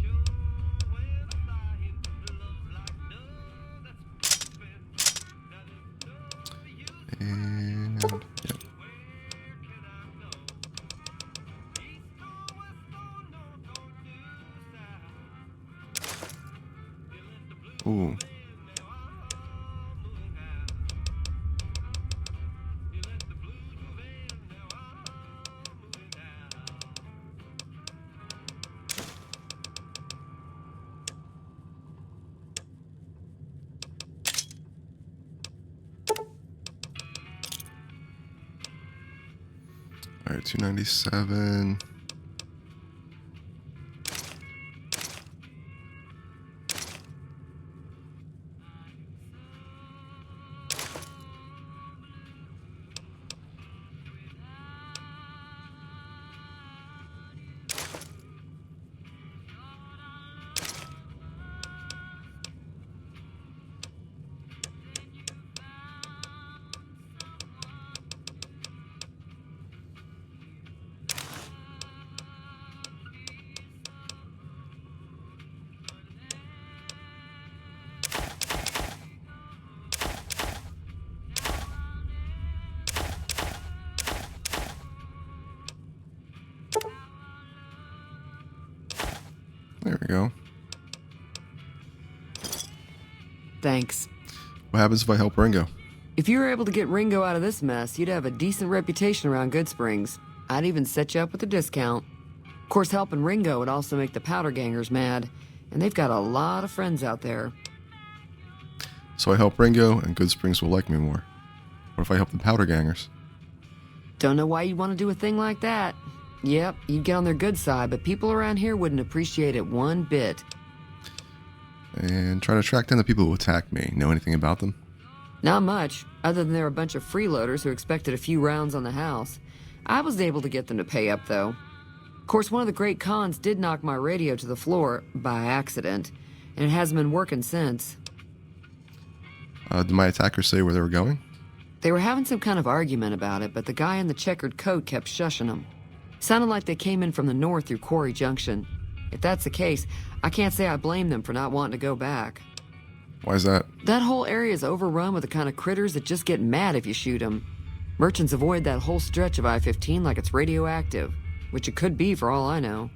And yeah. Ooh. All right, 297. Thanks. What happens if I help Ringo? If you were able to get Ringo out of this mess, you'd have a decent reputation around Goodsprings. I'd even set you up with a discount. Of course, helping Ringo would also make the powder gangers mad, and they've got a lot of friends out there. So I help Ringo, and Goodsprings will like me more. What if I help the powder gangers? Don't know why you'd want to do a thing like that. Yep, you'd get on their good side, but people around here wouldn't appreciate it one bit. And try to track down the people who attacked me. Know anything about them? Not much, other than they're a bunch of freeloaders who expected a few rounds on the house. I was able to get them to pay up, though. Of course, one of the great cons did knock my radio to the floor, by accident, and it hasn't been working since. Did my attackers say where they were going? They were having some kind of argument about it, but the guy in the checkered coat kept shushing them. Sounded like they came in from the north through Quarry Junction. If that's the case, I can't say I blame them for not wanting to go back. Why is that? That whole area is overrun with the kind of critters that just get mad if you shoot them. Merchants avoid that whole stretch of I-15 like it's radioactive, which it could be for all I know.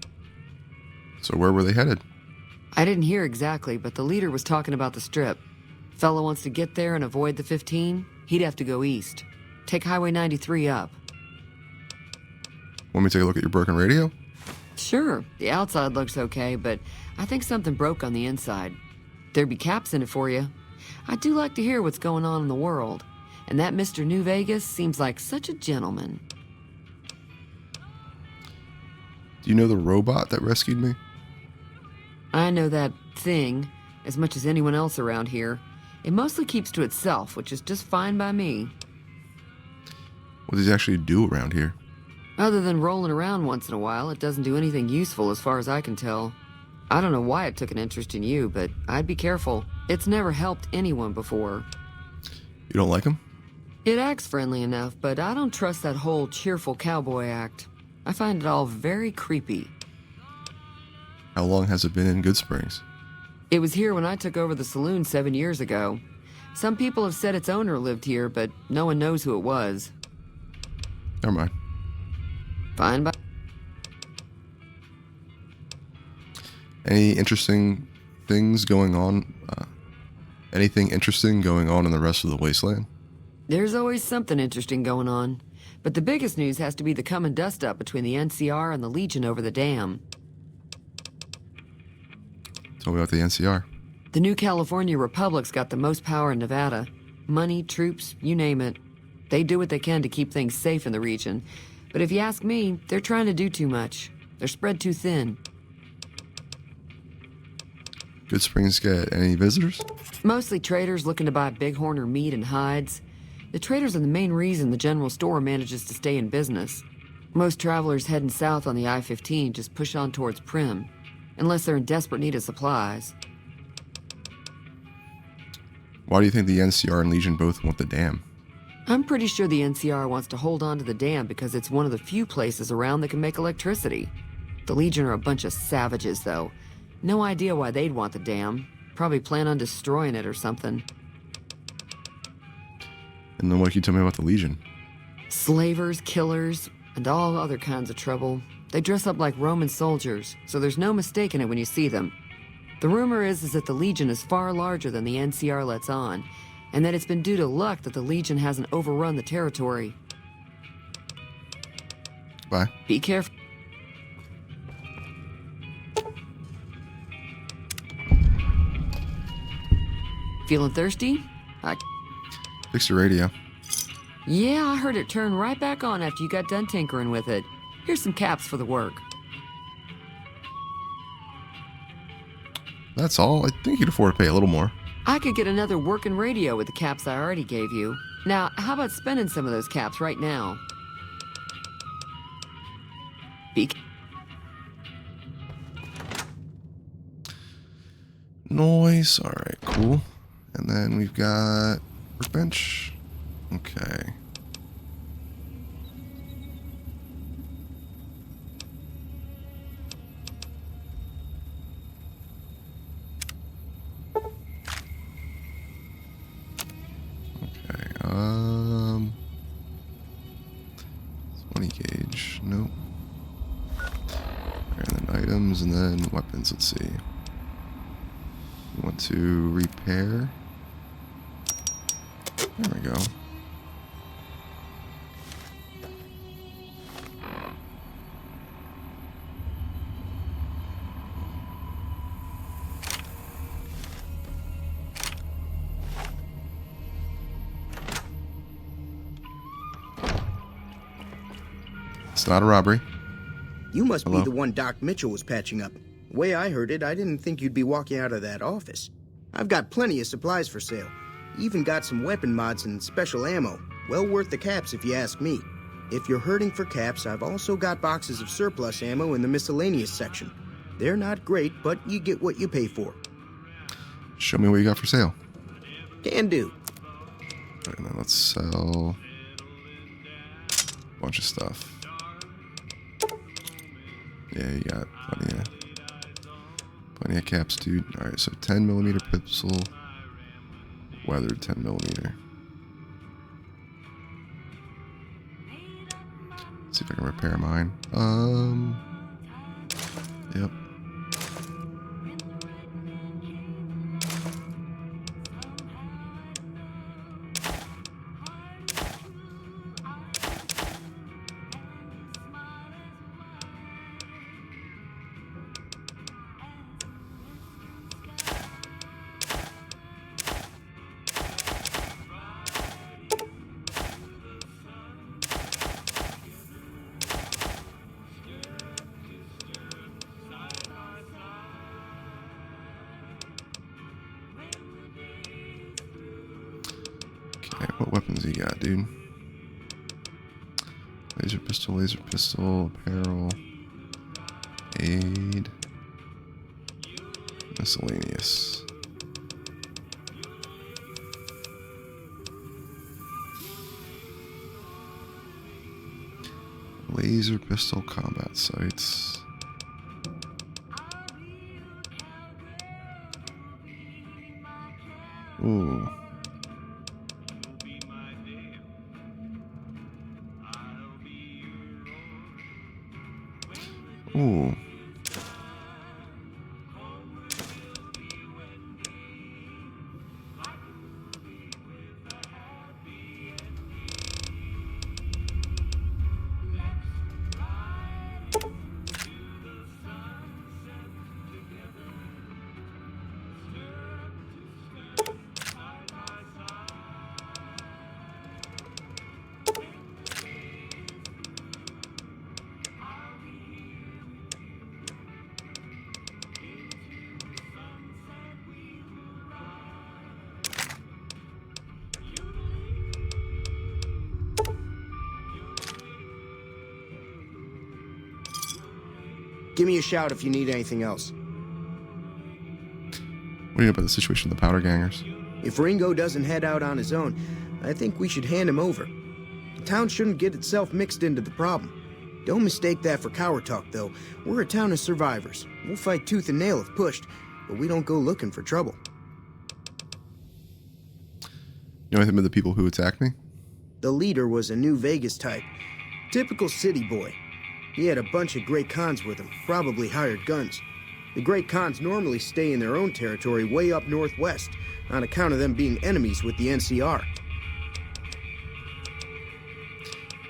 So where were they headed? I didn't hear exactly, but the leader was talking about the strip. Fellow wants to get there and avoid the 15, he'd have to go east. Take Highway 93 up. Want me to take a look at your broken radio? Sure, the outside looks okay, but I think something broke on the inside. There'd be caps in it for you. I do like to hear what's going on in the world, and that Mr. New Vegas seems like such a gentleman. Do you know the robot that rescued me? I know that thing as much as anyone else around here. It mostly keeps to itself, which is just fine by me. What does he actually do around here? Other than rolling around once in a while, it doesn't do anything useful as far as I can tell. I don't know why it took an interest in you, but I'd be careful. It's never helped anyone before. You don't like him? It acts friendly enough, but I don't trust that whole cheerful cowboy act. I find it all very creepy. How long has it been in Goodsprings? It was here when I took over the saloon 7 years ago. Some people have said its owner lived here, but no one knows who it was. Never mind. Fine by... Any interesting things going on? Anything interesting going on in the rest of the wasteland? There's always something interesting going on. But the biggest news has to be the come and dust up between the NCR and the Legion over the dam. Tell me about the NCR. The New California Republic's got the most power in Nevada. Money, troops, you name it. They do what they can to keep things safe in the region. But if you ask me, they're trying to do too much. They're spread too thin. Goodsprings get any visitors? Mostly traders looking to buy bighorn or meat and hides. The traders are the main reason the general store manages to stay in business. Most travelers heading south on the I-15 just push on towards Prim, unless they're in desperate need of supplies. Why do you think the NCR and Legion both want the dam? I'm pretty sure the NCR wants to hold on to the dam because it's one of the few places around that can make electricity. The Legion are a bunch of savages, though. No idea why they'd want the dam. Probably plan on destroying it or something. And then what can you tell me about the Legion? Slavers, killers, and all other kinds of trouble. They dress up like Roman soldiers, so there's no mistaking it when you see them. The rumor is that the Legion is far larger than the NCR lets on, and that it's been due to luck that the Legion hasn't overrun the territory. Bye. Be careful. Feeling thirsty? Fix your radio. Yeah, I heard it turn right back on after you got done tinkering with it. Here's some caps for the work. That's all? I think you'd afford to pay a little more. I could get another working radio with the caps I already gave you. Now, how about spending some of those caps right now? Noise. Alright, cool. And then we've got workbench. Okay. Okay, 20 gauge, nope. And then items, and then weapons, let's see. We want to repair. There we go. It's not a robbery. You must Hello? be the one Doc Mitchell was patching up. The way I heard it, I didn't think you'd be walking out of that office. I've got plenty of supplies for sale. Even got some weapon mods and special ammo. Well worth the caps if you ask me. If you're hurting for caps, I've also got boxes of surplus ammo in the miscellaneous section. They're not great, but you get what you pay for. Show me what you got for sale. Can do. And then let's sell a bunch of stuff. Yeah, you got plenty of caps, dude. Alright, so 10mm pistol, weathered 10mm. Let's see if I can repair mine. Yep. What weapons you got, dude? Laser pistol, apparel, aid, miscellaneous. Laser pistol, combat sights. Ooh. Ooh. Give me a shout if you need anything else. What do you know about the situation with the powder gangers? If Ringo doesn't head out on his own, I think we should hand him over. The town shouldn't get itself mixed into the problem. Don't mistake that for coward talk, though. We're a town of survivors. We'll fight tooth and nail if pushed, but we don't go looking for trouble. You know anything about the people who attacked me? The leader was a New Vegas type. Typical city boy. He had a bunch of Great Khans with him, probably hired guns. The Great Khans normally stay in their own territory way up northwest, on account of them being enemies with the NCR.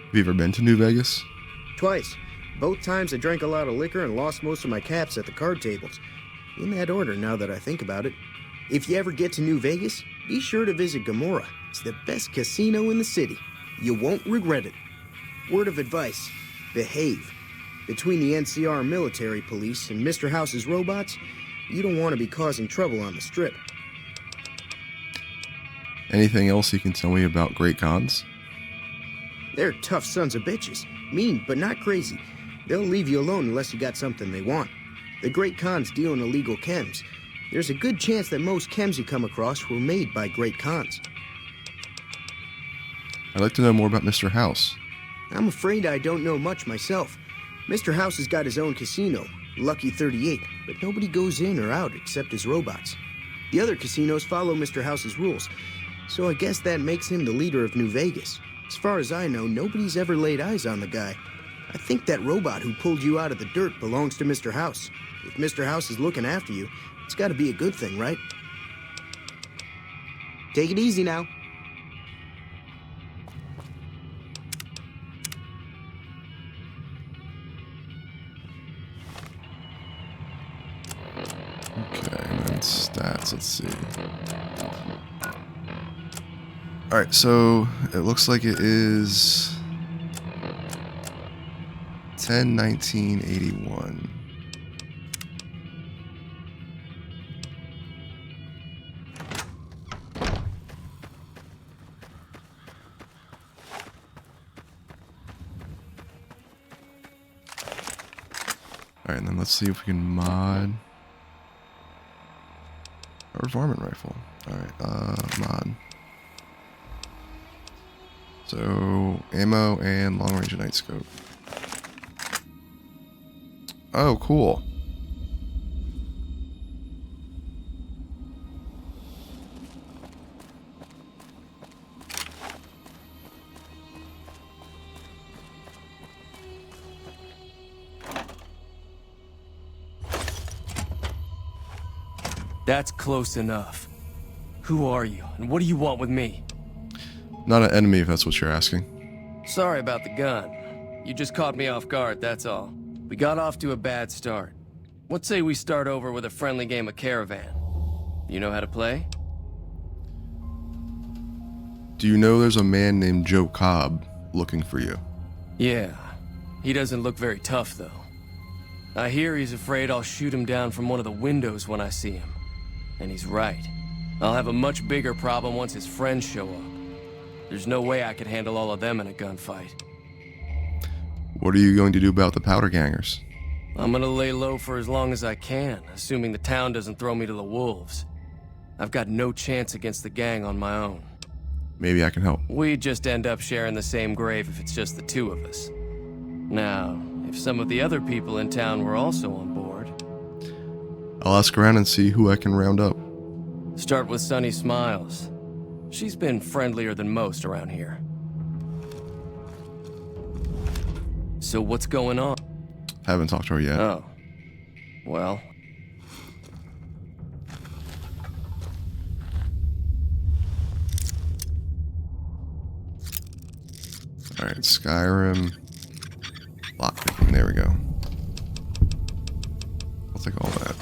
Have you ever been to New Vegas? Twice. Both times I drank a lot of liquor and lost most of my caps at the card tables. In that order, now that I think about it. If you ever get to New Vegas, be sure to visit Gomorrah. It's the best casino in the city. You won't regret it. Word of advice, behave. Between the NCR military police and Mr. House's robots, you don't want to be causing trouble on the Strip. Anything else you can tell me about Great Khans? They're tough sons of bitches. Mean, but not crazy. They'll leave you alone unless you got something they want. The Great Khans deal in illegal chems. There's a good chance that most chems you come across were made by Great Khans. I'd like to know more about Mr. House. I'm afraid I don't know much myself. Mr. House has got his own casino, Lucky 38, but nobody goes in or out except his robots. The other casinos follow Mr. House's rules, so I guess that makes him the leader of New Vegas. As far as I know, nobody's ever laid eyes on the guy. I think that robot who pulled you out of the dirt belongs to Mr. House. If Mr. House is looking after you, it's got to be a good thing, right? Take it easy now. stats. Let's see. Alright, so it looks like it is 10/19/81. Alright, and then let's see if we can mod our varmint rifle. Alright, mod. So, ammo and long range night scope. Oh, cool. That's close enough. Who are you, and what do you want with me? Not an enemy, if that's what you're asking. Sorry about the gun. You just caught me off guard, that's all. We got off to a bad start. Let's say we start over with a friendly game of Caravan. You know how to play? Do you know there's a man named Joe Cobb looking for you? Yeah. He doesn't look very tough, though. I hear he's afraid I'll shoot him down from one of the windows when I see him. And he's right. I'll have a much bigger problem once his friends show up. There's no way I could handle all of them in a gunfight. What are you going to do about the powder gangers? I'm gonna lay low for as long as I can, assuming the town doesn't throw me to the wolves. I've got no chance against the gang on my own. Maybe I can help. We'd just end up sharing the same grave if it's just the two of us. Now, if some of the other people in town were also on board... I'll ask around and see who I can round up. Start with Sunny Smiles. She's been friendlier than most around here. So what's going on? Haven't talked to her yet. Oh. Well. Alright, Skyrim. Lockpicking, there we go. I'll take all that.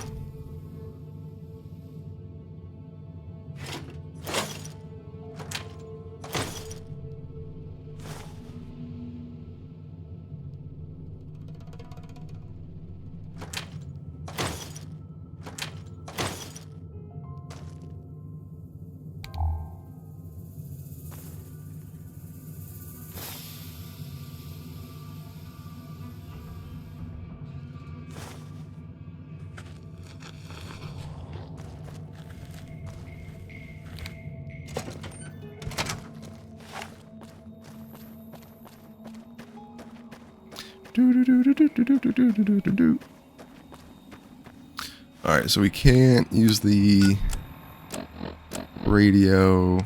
Alright, so we can't use the radio.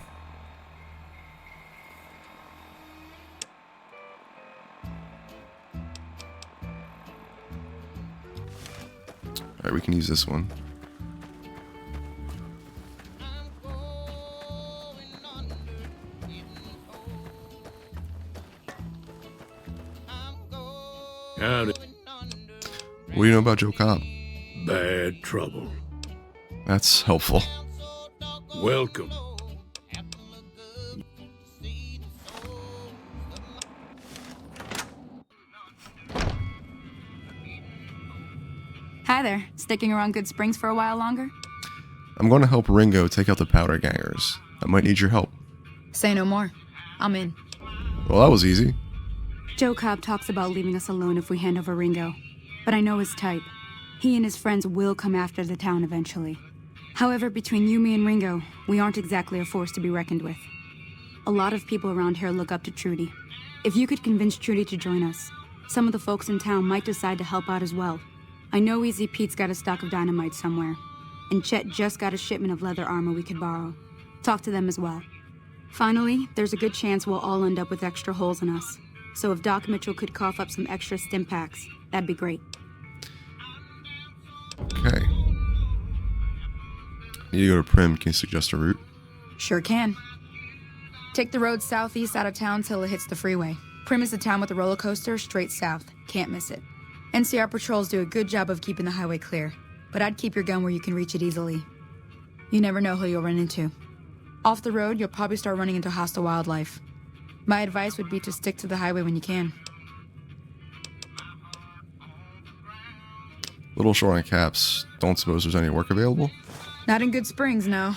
Alright, we can use this one. Howdy. What do you know about Joe Cobb? Bad trouble. That's helpful. Welcome. Hi there. Sticking around Good Springs for a while longer? I'm going to help Ringo take out the powder gangers. I might need your help. Say no more. I'm in. Well, that was easy. Joe Cobb talks about leaving us alone if we hand over Ringo, but I know his type. He and his friends will come after the town eventually. However, between you, me, and Ringo, we aren't exactly a force to be reckoned with. A lot of people around here look up to Trudy. If you could convince Trudy to join us, some of the folks in town might decide to help out as well. I know Easy Pete's got a stock of dynamite somewhere, and Chet just got a shipment of leather armor we could borrow. Talk to them as well. Finally, there's a good chance we'll all end up with extra holes in us. So if Doc Mitchell could cough up some extra stim packs, that'd be great. Okay. Need to go to Prim. Can you suggest a route? Sure can. Take the road southeast out of town till it hits the freeway. Prim is the town with the roller coaster straight south. Can't miss it. NCR patrols do a good job of keeping the highway clear, but I'd keep your gun where you can reach it easily. You never know who you'll run into. Off the road, you'll probably start running into hostile wildlife. My advice would be to stick to the highway when you can. Little short on caps. Don't suppose there's any work available? Not in Goodsprings, no.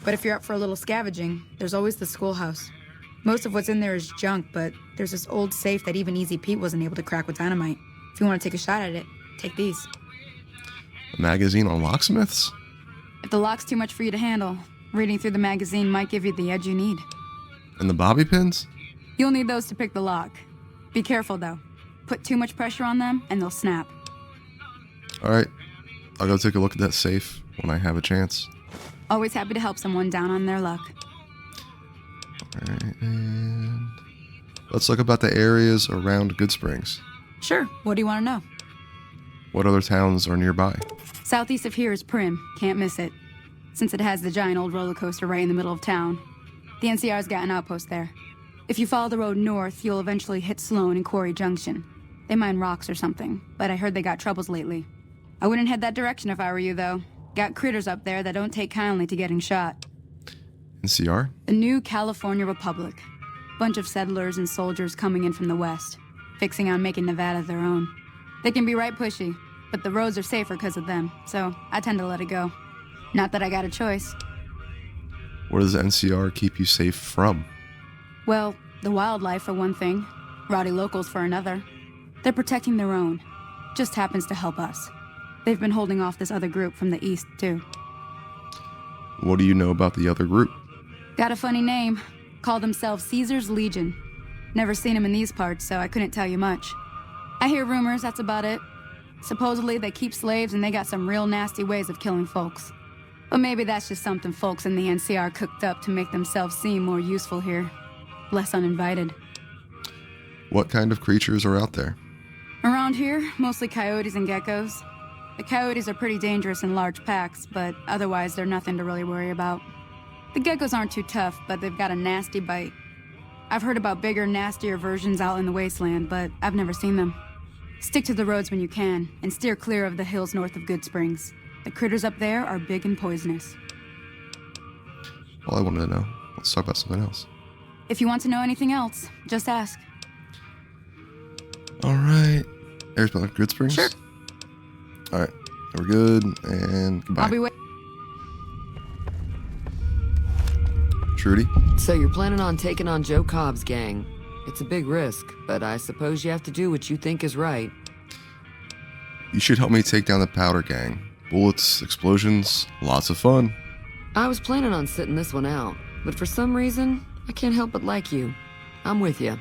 But if you're up for a little scavenging, there's always the schoolhouse. Most of what's in there is junk, but there's this old safe that even Easy Pete wasn't able to crack with dynamite. If you want to take a shot at it, take these. A magazine on locksmiths? If the lock's too much for you to handle, reading through the magazine might give you the edge you need. And the bobby pins? You'll need those to pick the lock. Be careful, though. Put too much pressure on them, and they'll snap. Alright, I'll go take a look at that safe when I have a chance. Always happy to help someone down on their luck. Alright, and let's look about the areas around Goodsprings. Sure, what do you want to know? What other towns are nearby? Southeast of here is Prim, can't miss it. Since it has the giant old roller coaster right in the middle of town. The NCR's got an outpost there. If you follow the road north, you'll eventually hit Sloan and Quarry Junction. They mine rocks or something, but I heard they got troubles lately. I wouldn't head that direction if I were you, though. Got critters up there that don't take kindly to getting shot. NCR? The New California Republic. Bunch of settlers and soldiers coming in from the west, fixing on making Nevada their own. They can be right pushy, but the roads are safer because of them, so I tend to let it go. Not that I got a choice. Where does the NCR keep you safe from? Well, the wildlife for one thing, rowdy locals for another. They're protecting their own. Just happens to help us. They've been holding off this other group from the east, too. What do you know about the other group? Got a funny name. Call themselves Caesar's Legion. Never seen them in these parts, so I couldn't tell you much. I hear rumors, that's about it. Supposedly they keep slaves and they got some real nasty ways of killing folks. But maybe that's just something folks in the NCR cooked up to make themselves seem more useful here. Less uninvited. What kind of creatures are out there? Around here, mostly coyotes and geckos. The coyotes are pretty dangerous in large packs, but otherwise they're nothing to really worry about. The geckos aren't too tough, but they've got a nasty bite. I've heard about bigger, nastier versions out in the wasteland, but I've never seen them. Stick to the roads when you can, and steer clear of the hills north of Goodsprings. The critters up there are big and poisonous. All I wanted to know. Let's talk about something else. If you want to know anything else, just ask. Alright. There's Goodsprings? Sure. Alright. We're good, and goodbye. I'll be waiting. Trudy? So you're planning on taking on Joe Cobb's gang. It's a big risk, but I suppose you have to do what you think is right. You should help me take down the Powder Gang. Bullets, explosions, lots of fun. I was planning on sitting this one out, but for some reason, I can't help but like you. I'm with you.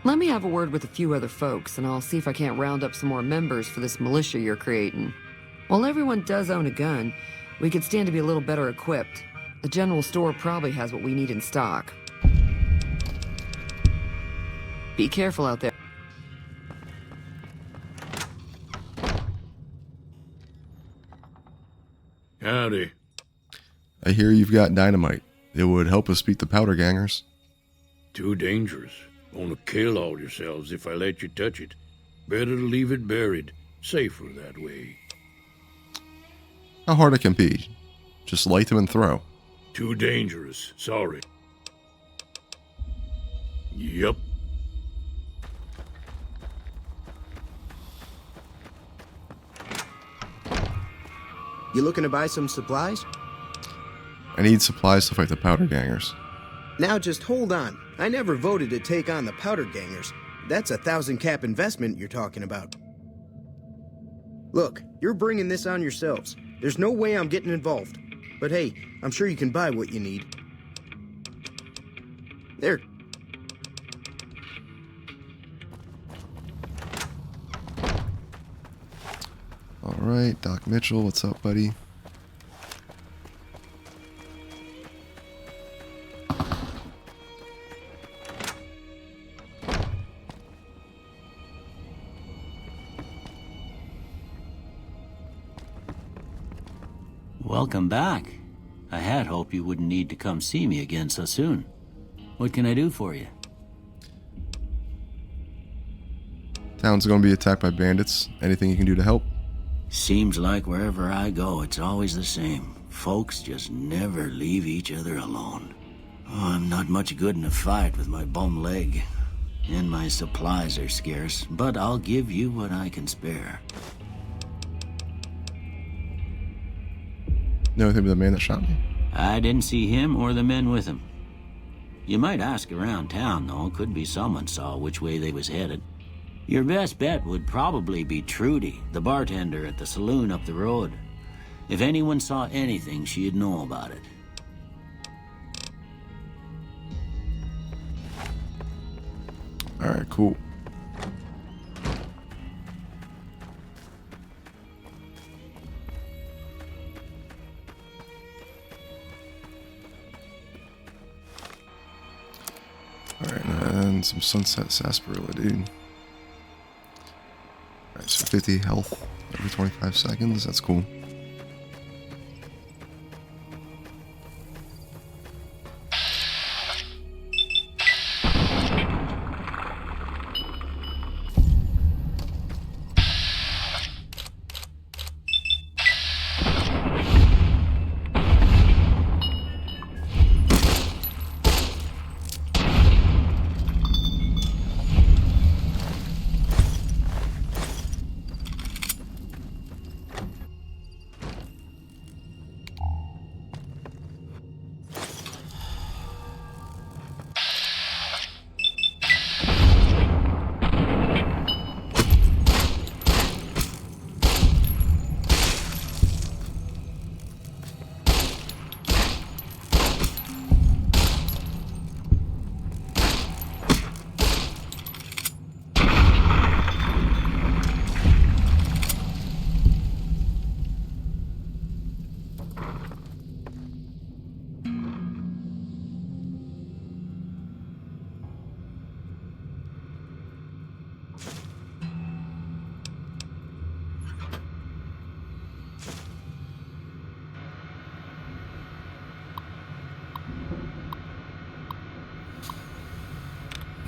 Let me have a word with a few other folks, and I'll see if I can't round up some more members for this militia you're creating. While everyone does own a gun, we could stand to be a little better equipped. The general store probably has what we need in stock. Be careful out there. Howdy. I hear you've got dynamite. It would help us beat the Powder Gangers. Too dangerous. Gonna kill all yourselves if I let you touch it. Better to leave it buried. Safer that way. How hard it can be. Just light them and throw. Too dangerous. Sorry. Yep. You looking to buy some supplies? I need supplies to fight the Powder Gangers. Now just hold on. I never voted to take on the Powder Gangers. That's a 1,000 cap investment you're talking about. Look, you're bringing this on yourselves. There's no way I'm getting involved. But hey, I'm sure you can buy what you need. There. Alright, Doc Mitchell, what's up, buddy? Welcome back. I had hoped you wouldn't need to come see me again so soon. What can I do for you? Town's gonna be attacked by bandits. Anything you can do to help? Seems like wherever I go, it's always the same. Folks just never leave each other alone. Oh, I'm not much good in a fight with my bum leg. And my supplies are scarce, but I'll give you what I can spare. Know anything about the man that shot me? I didn't see him or the men with him. You might ask around town, though. Could be someone saw which way they was headed. Your best bet would probably be Trudy, the bartender at the saloon up the road. If anyone saw anything, she'd know about it. Alright, cool. Alright, and some sunset sarsaparilla, dude. Alright, so 50 health every 25 seconds. That's cool.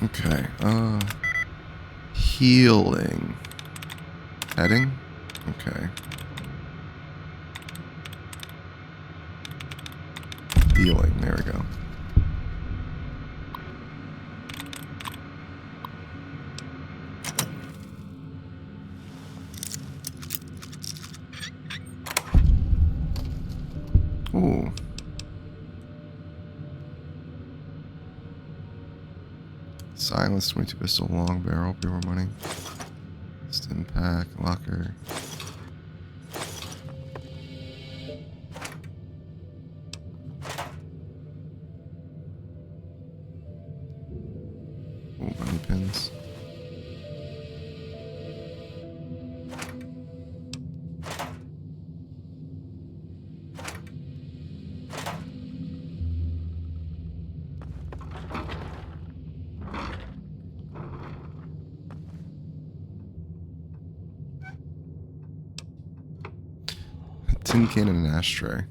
Okay, healing. Heading? Okay. Healing, there we go. Ooh. Silence, 22 pistol, long barrel, pure money. Stim pack, locker. Oh, money pins. Tin can and an ashtray.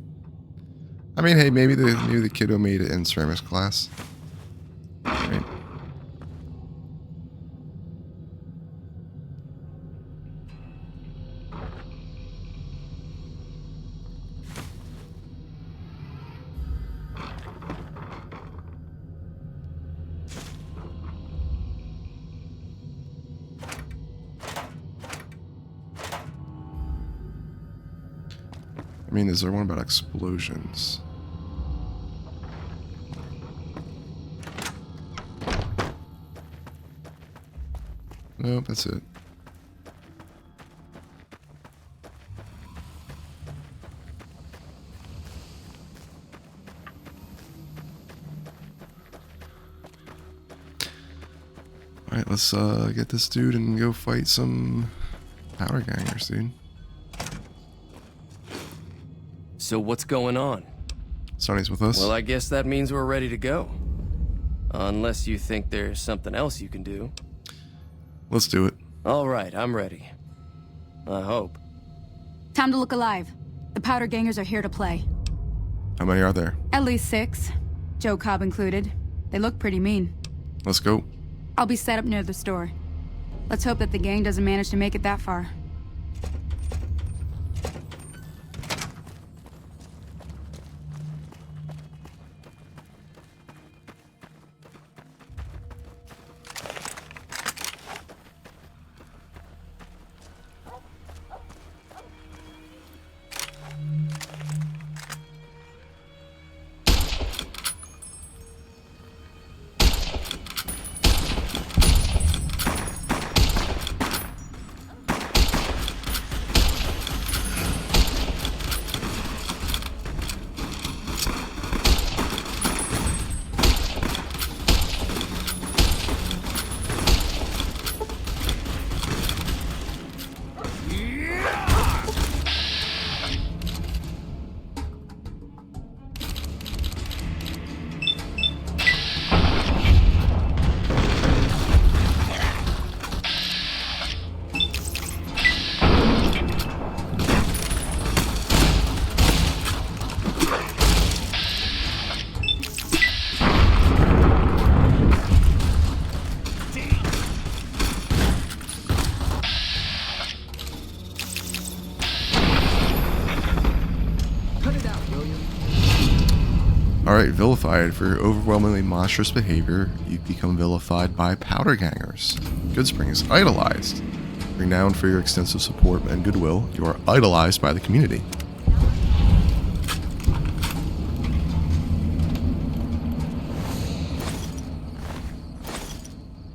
I mean, hey, maybe the kiddo made it in ceramics class. Right. I mean, is there one about explosions? Nope, that's it. Alright, let's get this dude and go fight some powder gangers, dude. So what's going on? Sonny's with us. Well, I guess that means we're ready to go. Unless you think there's something else you can do. Let's do it. All right, I'm ready. I hope. Time to look alive. The powder gangers are here to play. How many are there? At least 6. Joe Cobb included. They look pretty mean. Let's go. I'll be set up near the store. Let's hope that the gang doesn't manage to make it that far. Alright, vilified. For your overwhelmingly monstrous behavior, you become vilified by powder gangers. Goodsprings, idolized. Renowned for your extensive support and goodwill, you are idolized by the community.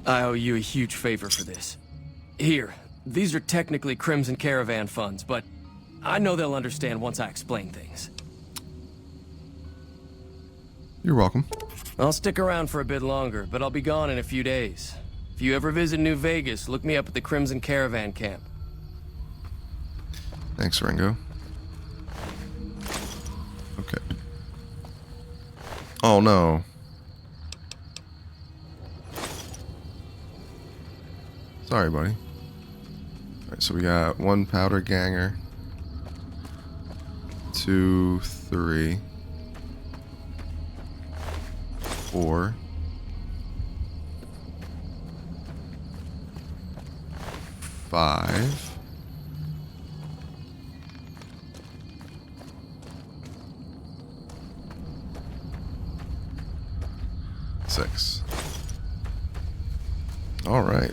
I owe you a huge favor for this. Here, these are technically Crimson Caravan funds, but I know they'll understand once I explain things. You're welcome. I'll stick around for a bit longer, but I'll be gone in a few days. If you ever visit New Vegas, look me up at the Crimson Caravan camp. Thanks, Ringo. Okay. Oh no. Sorry, buddy. Alright, so we got 1 powder ganger. 2, 3. 4. 5. 6. All right.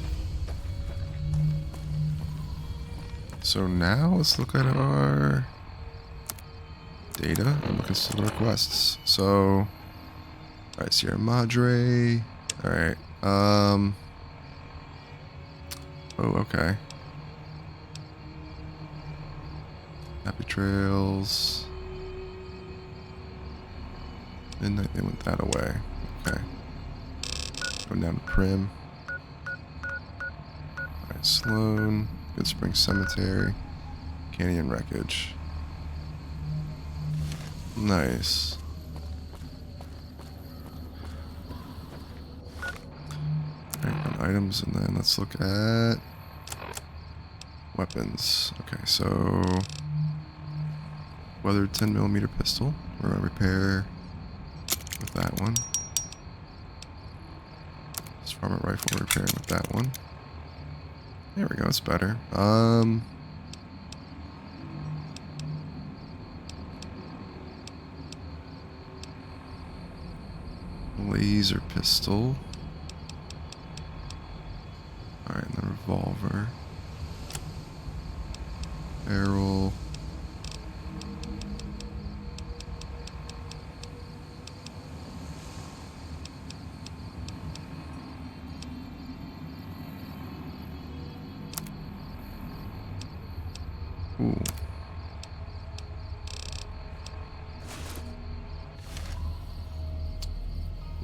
So now let's look at our data and look at some requests. So, alright, Sierra Madre. Alright. Oh, okay. Happy Trails. Midnight, they went that away. Okay. Going down to Prim. Alright, Sloan. Goodsprings Cemetery. Canyon Wreckage. Nice. Alright, on items, and then let's look at weapons. Okay, so weathered 10mm pistol. We're gonna repair with that one. This farmer rifle repairing with that one. There we go, it's better. Laser pistol. Alright, and the revolver. Barrel. Ooh.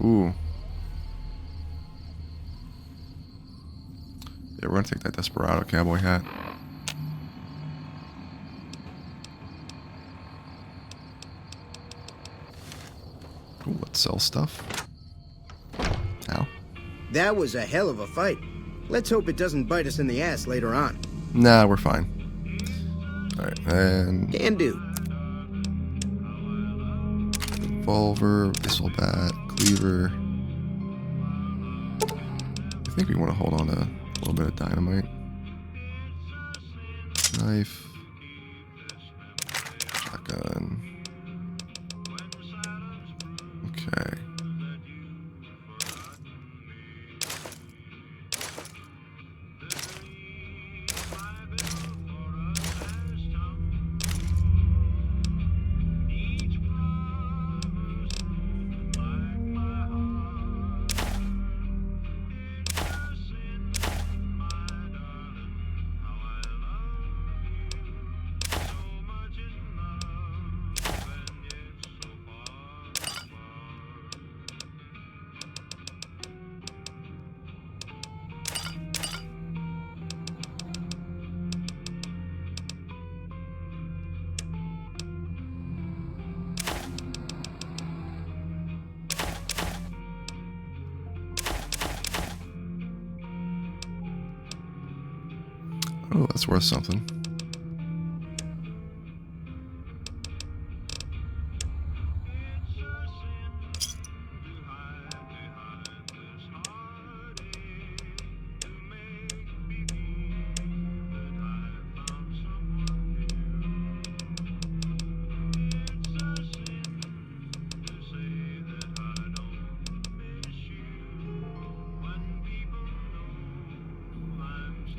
Ooh. Yeah, we're gonna take that Desperado cowboy hat. Ooh, let's sell stuff. Ow. That was a hell of a fight. Let's hope it doesn't bite us in the ass later on. Nah, we're fine. Alright, and... Can do. Revolver, pistol bat, cleaver. I think we want to hold on to a little bit of dynamite. Knife. Shotgun. Okay. Oh, that's worth something.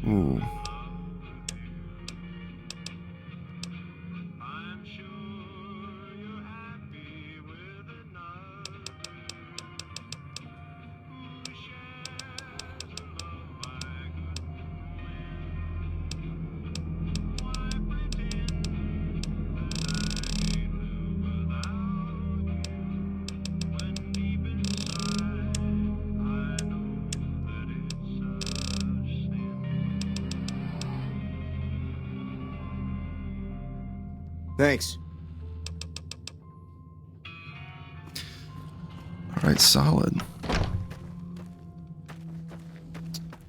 Ooh. Thanks. All right, solid.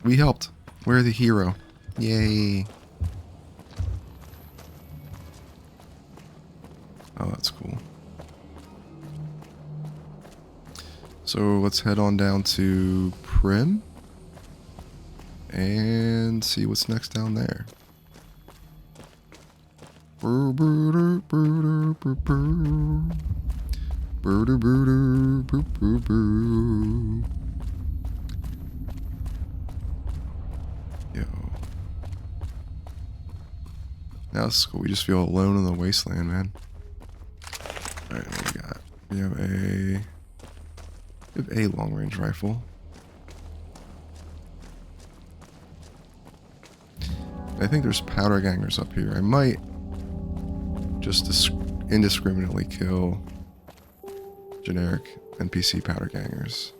We helped. We're the hero. Yay. Oh, that's cool. So let's head on down to Prim and see what's next down there. Yo. Now this is cool. We just feel alone in the wasteland, man. Alright, what do we got? We have a long-range rifle. I think there's powder gangers up here. I might just indiscriminately kill generic NPC powder gangers.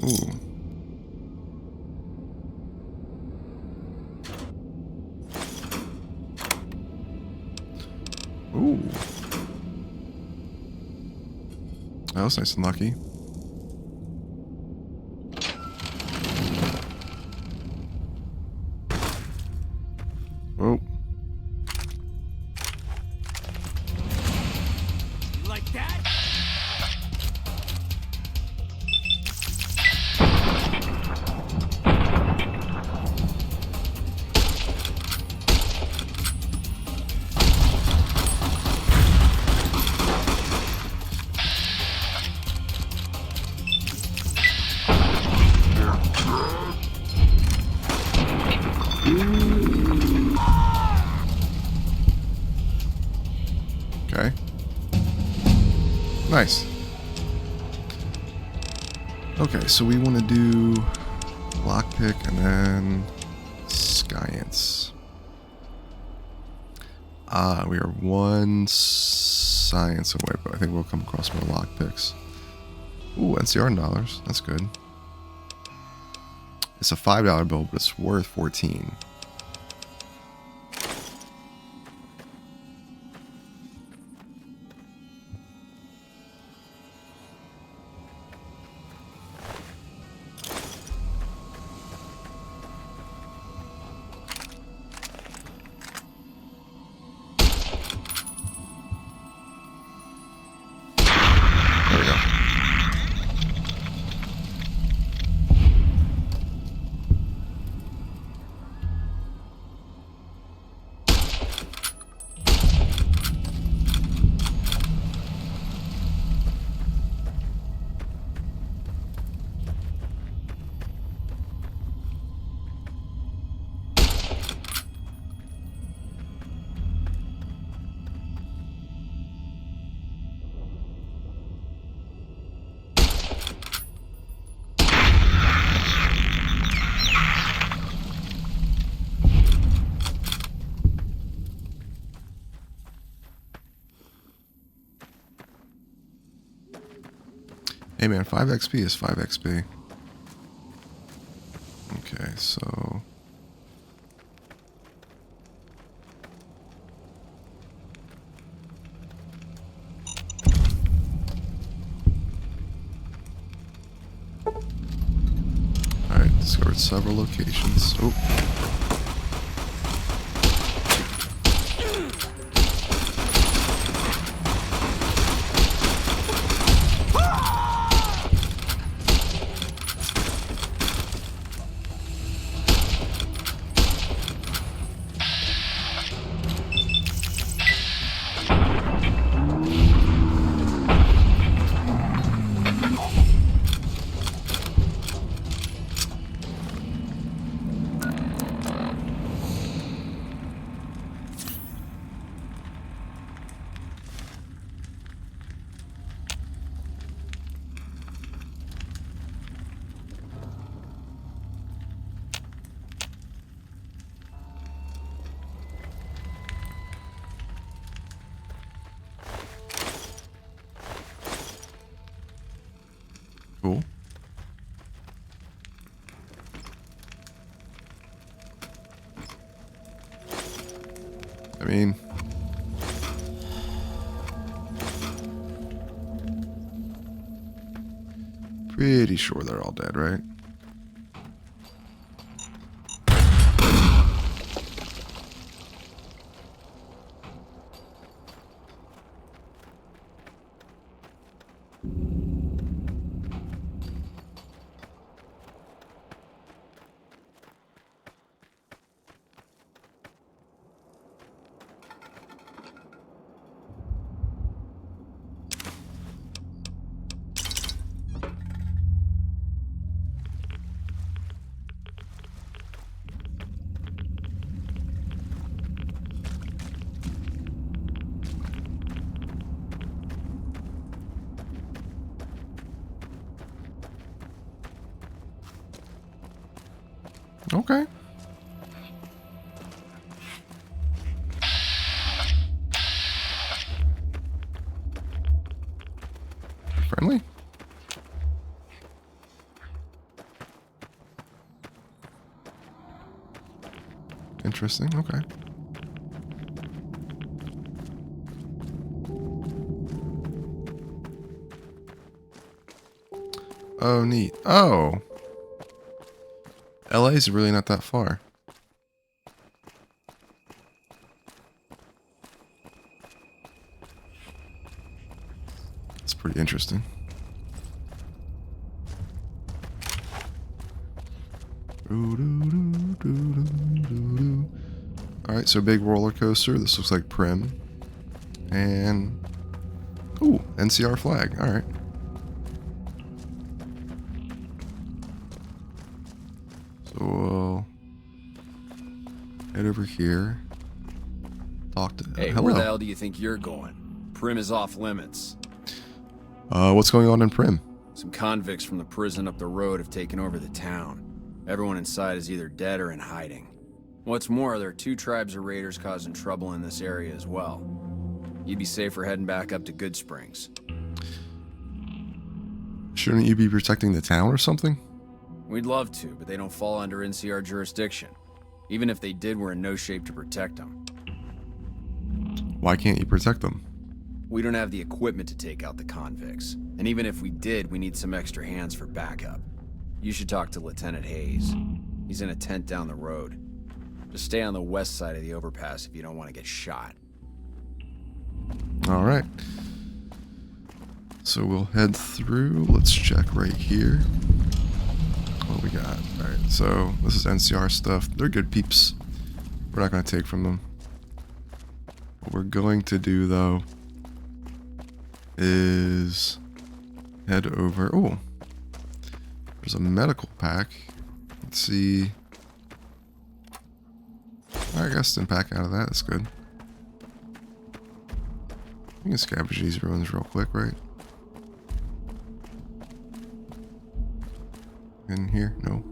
Ooh. Ooh. That was nice and lucky. Oh. You like that? Okay. Nice. Okay, so we want to do lockpick and then science. We are one science away, but I think we'll come across more lockpicks. Ooh, NCR dollars. That's good. It's a $5 bill, but it's worth 14. There we go. Hey man, 5 XP is 5 XP. Okay, so... Discovered several locations. Oh. Cool. I mean, pretty sure they're all dead, right? Okay. Friendly? Interesting, okay. Oh, neat. Oh. LA is really not that far. It's pretty interesting. Alright, so big roller coaster. This looks like Prim. And... ooh, NCR flag. Alright. So we'll head over here. Talk to... hey, hello. where the hell do you think you're going? Prim is off limits. What's going on in Prim? Some convicts from the prison up the road have taken over the town. Everyone inside is either dead or in hiding. What's more, there are 2 tribes of raiders causing trouble in this area as well. You'd be safer heading back up to Goodsprings. Shouldn't you be protecting the town or something? We'd love to, but they don't fall under NCR jurisdiction. Even if they did, we're in no shape to protect them. Why can't you protect them? We don't have the equipment to take out the convicts. And even if we did, we need some extra hands for backup. You should talk to Lieutenant Hayes. He's in a tent down the road. Just stay on the west side of the overpass if you don't want to get shot. All right. So we'll head through. Let's check right here. What we got? All right. So this is NCR stuff. They're good peeps. We're not going to take from them. What we're going to do, though, is head over. Oh, there's a medical pack. Let's see. I guess didn't pack out of that. That's good. We can scavenge these ruins real quick, right? In here? No.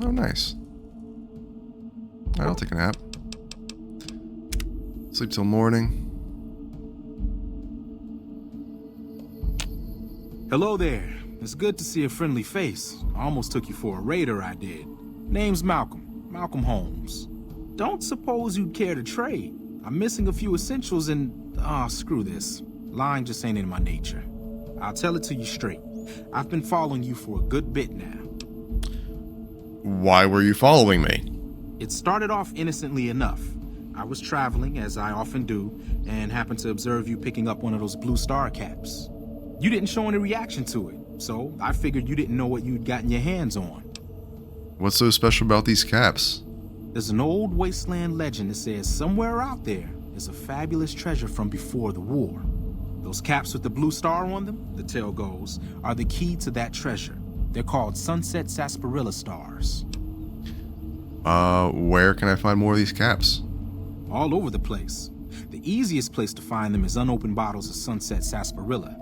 Oh, nice. Alright, I'll take a nap. Sleep till morning. Hello there. It's good to see a friendly face. I almost took you for a raider, I did. Name's Malcolm. Malcolm Holmes. Don't suppose you'd care to trade. I'm missing a few essentials and... screw this. Lying just ain't in my nature. I'll tell it to you straight. I've been following you for a good bit now. Why were you following me? It started off innocently enough. I was traveling, as I often do, and happened to observe you picking up one of those blue star caps. You didn't show any reaction to it, so I figured you didn't know what you'd gotten your hands on. What's so special about these caps? There's an old wasteland legend that says somewhere out there is a fabulous treasure from before the war. Those caps with the blue star on them, the tale goes, are the key to that treasure. They're called sunset sarsaparilla stars. Where can I find more of these caps? All over the place. The easiest place to find them is unopened bottles of sunset sarsaparilla.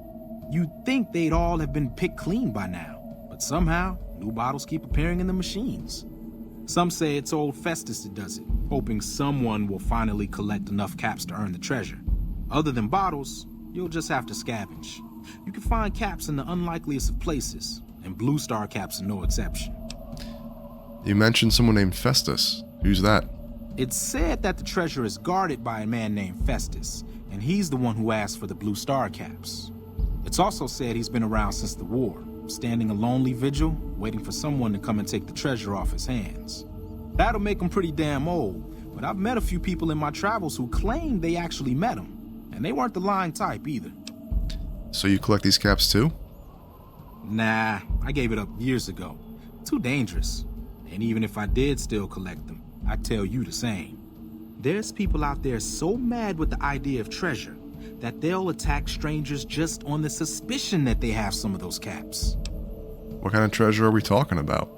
You'd think they'd all have been picked clean by now, but somehow, new bottles keep appearing in the machines. Some say it's old Festus that does it, hoping someone will finally collect enough caps to earn the treasure. Other than bottles, you'll just have to scavenge. You can find caps in the unlikeliest of places, and blue star caps are no exception. You mentioned someone named Festus. Who's that? It's said that the treasure is guarded by a man named Festus, and he's the one who asked for the blue star caps. It's also said he's been around since the war, standing a lonely vigil, waiting for someone to come and take the treasure off his hands. That'll make him pretty damn old, but I've met a few people in my travels who claim they actually met him, and they weren't the lying type either. So you collect these caps too? Nah, I gave it up years ago. Too dangerous. And even if I did still collect them, I'd tell you the same. There's people out there so mad with the idea of treasure that they'll attack strangers just on the suspicion that they have some of those caps. What kind of treasure are we talking about?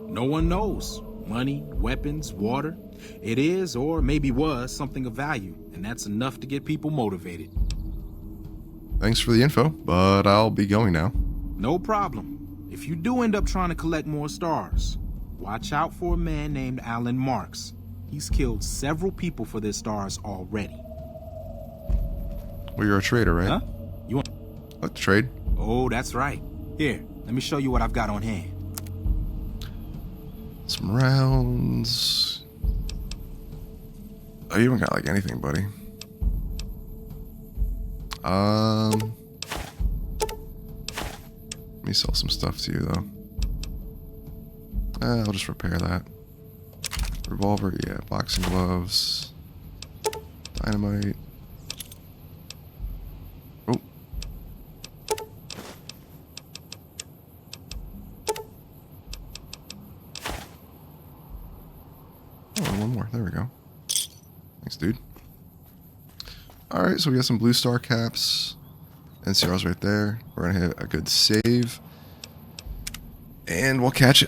No one knows. Money, weapons, water. It is, or maybe was, something of value, and that's enough to get people motivated. Thanks for the info, but I'll be going now. No problem. If you do end up trying to collect more stars, watch out for a man named Alan Marks. He's killed several people for their stars already. Well, you're a trader, right? Huh? You want... I'd like to trade. Oh, that's right. Here, let me show you what I've got on hand. Some rounds. Oh, you haven't got like anything, buddy. Let me sell some stuff to you, though. I'll just repair that. Revolver, yeah. Boxing gloves. Dynamite. Oh. Oh, one more. There we go. Thanks, dude. Alright, so we got some blue star caps. NCR's right there. We're gonna hit a good save. And we'll catch it now.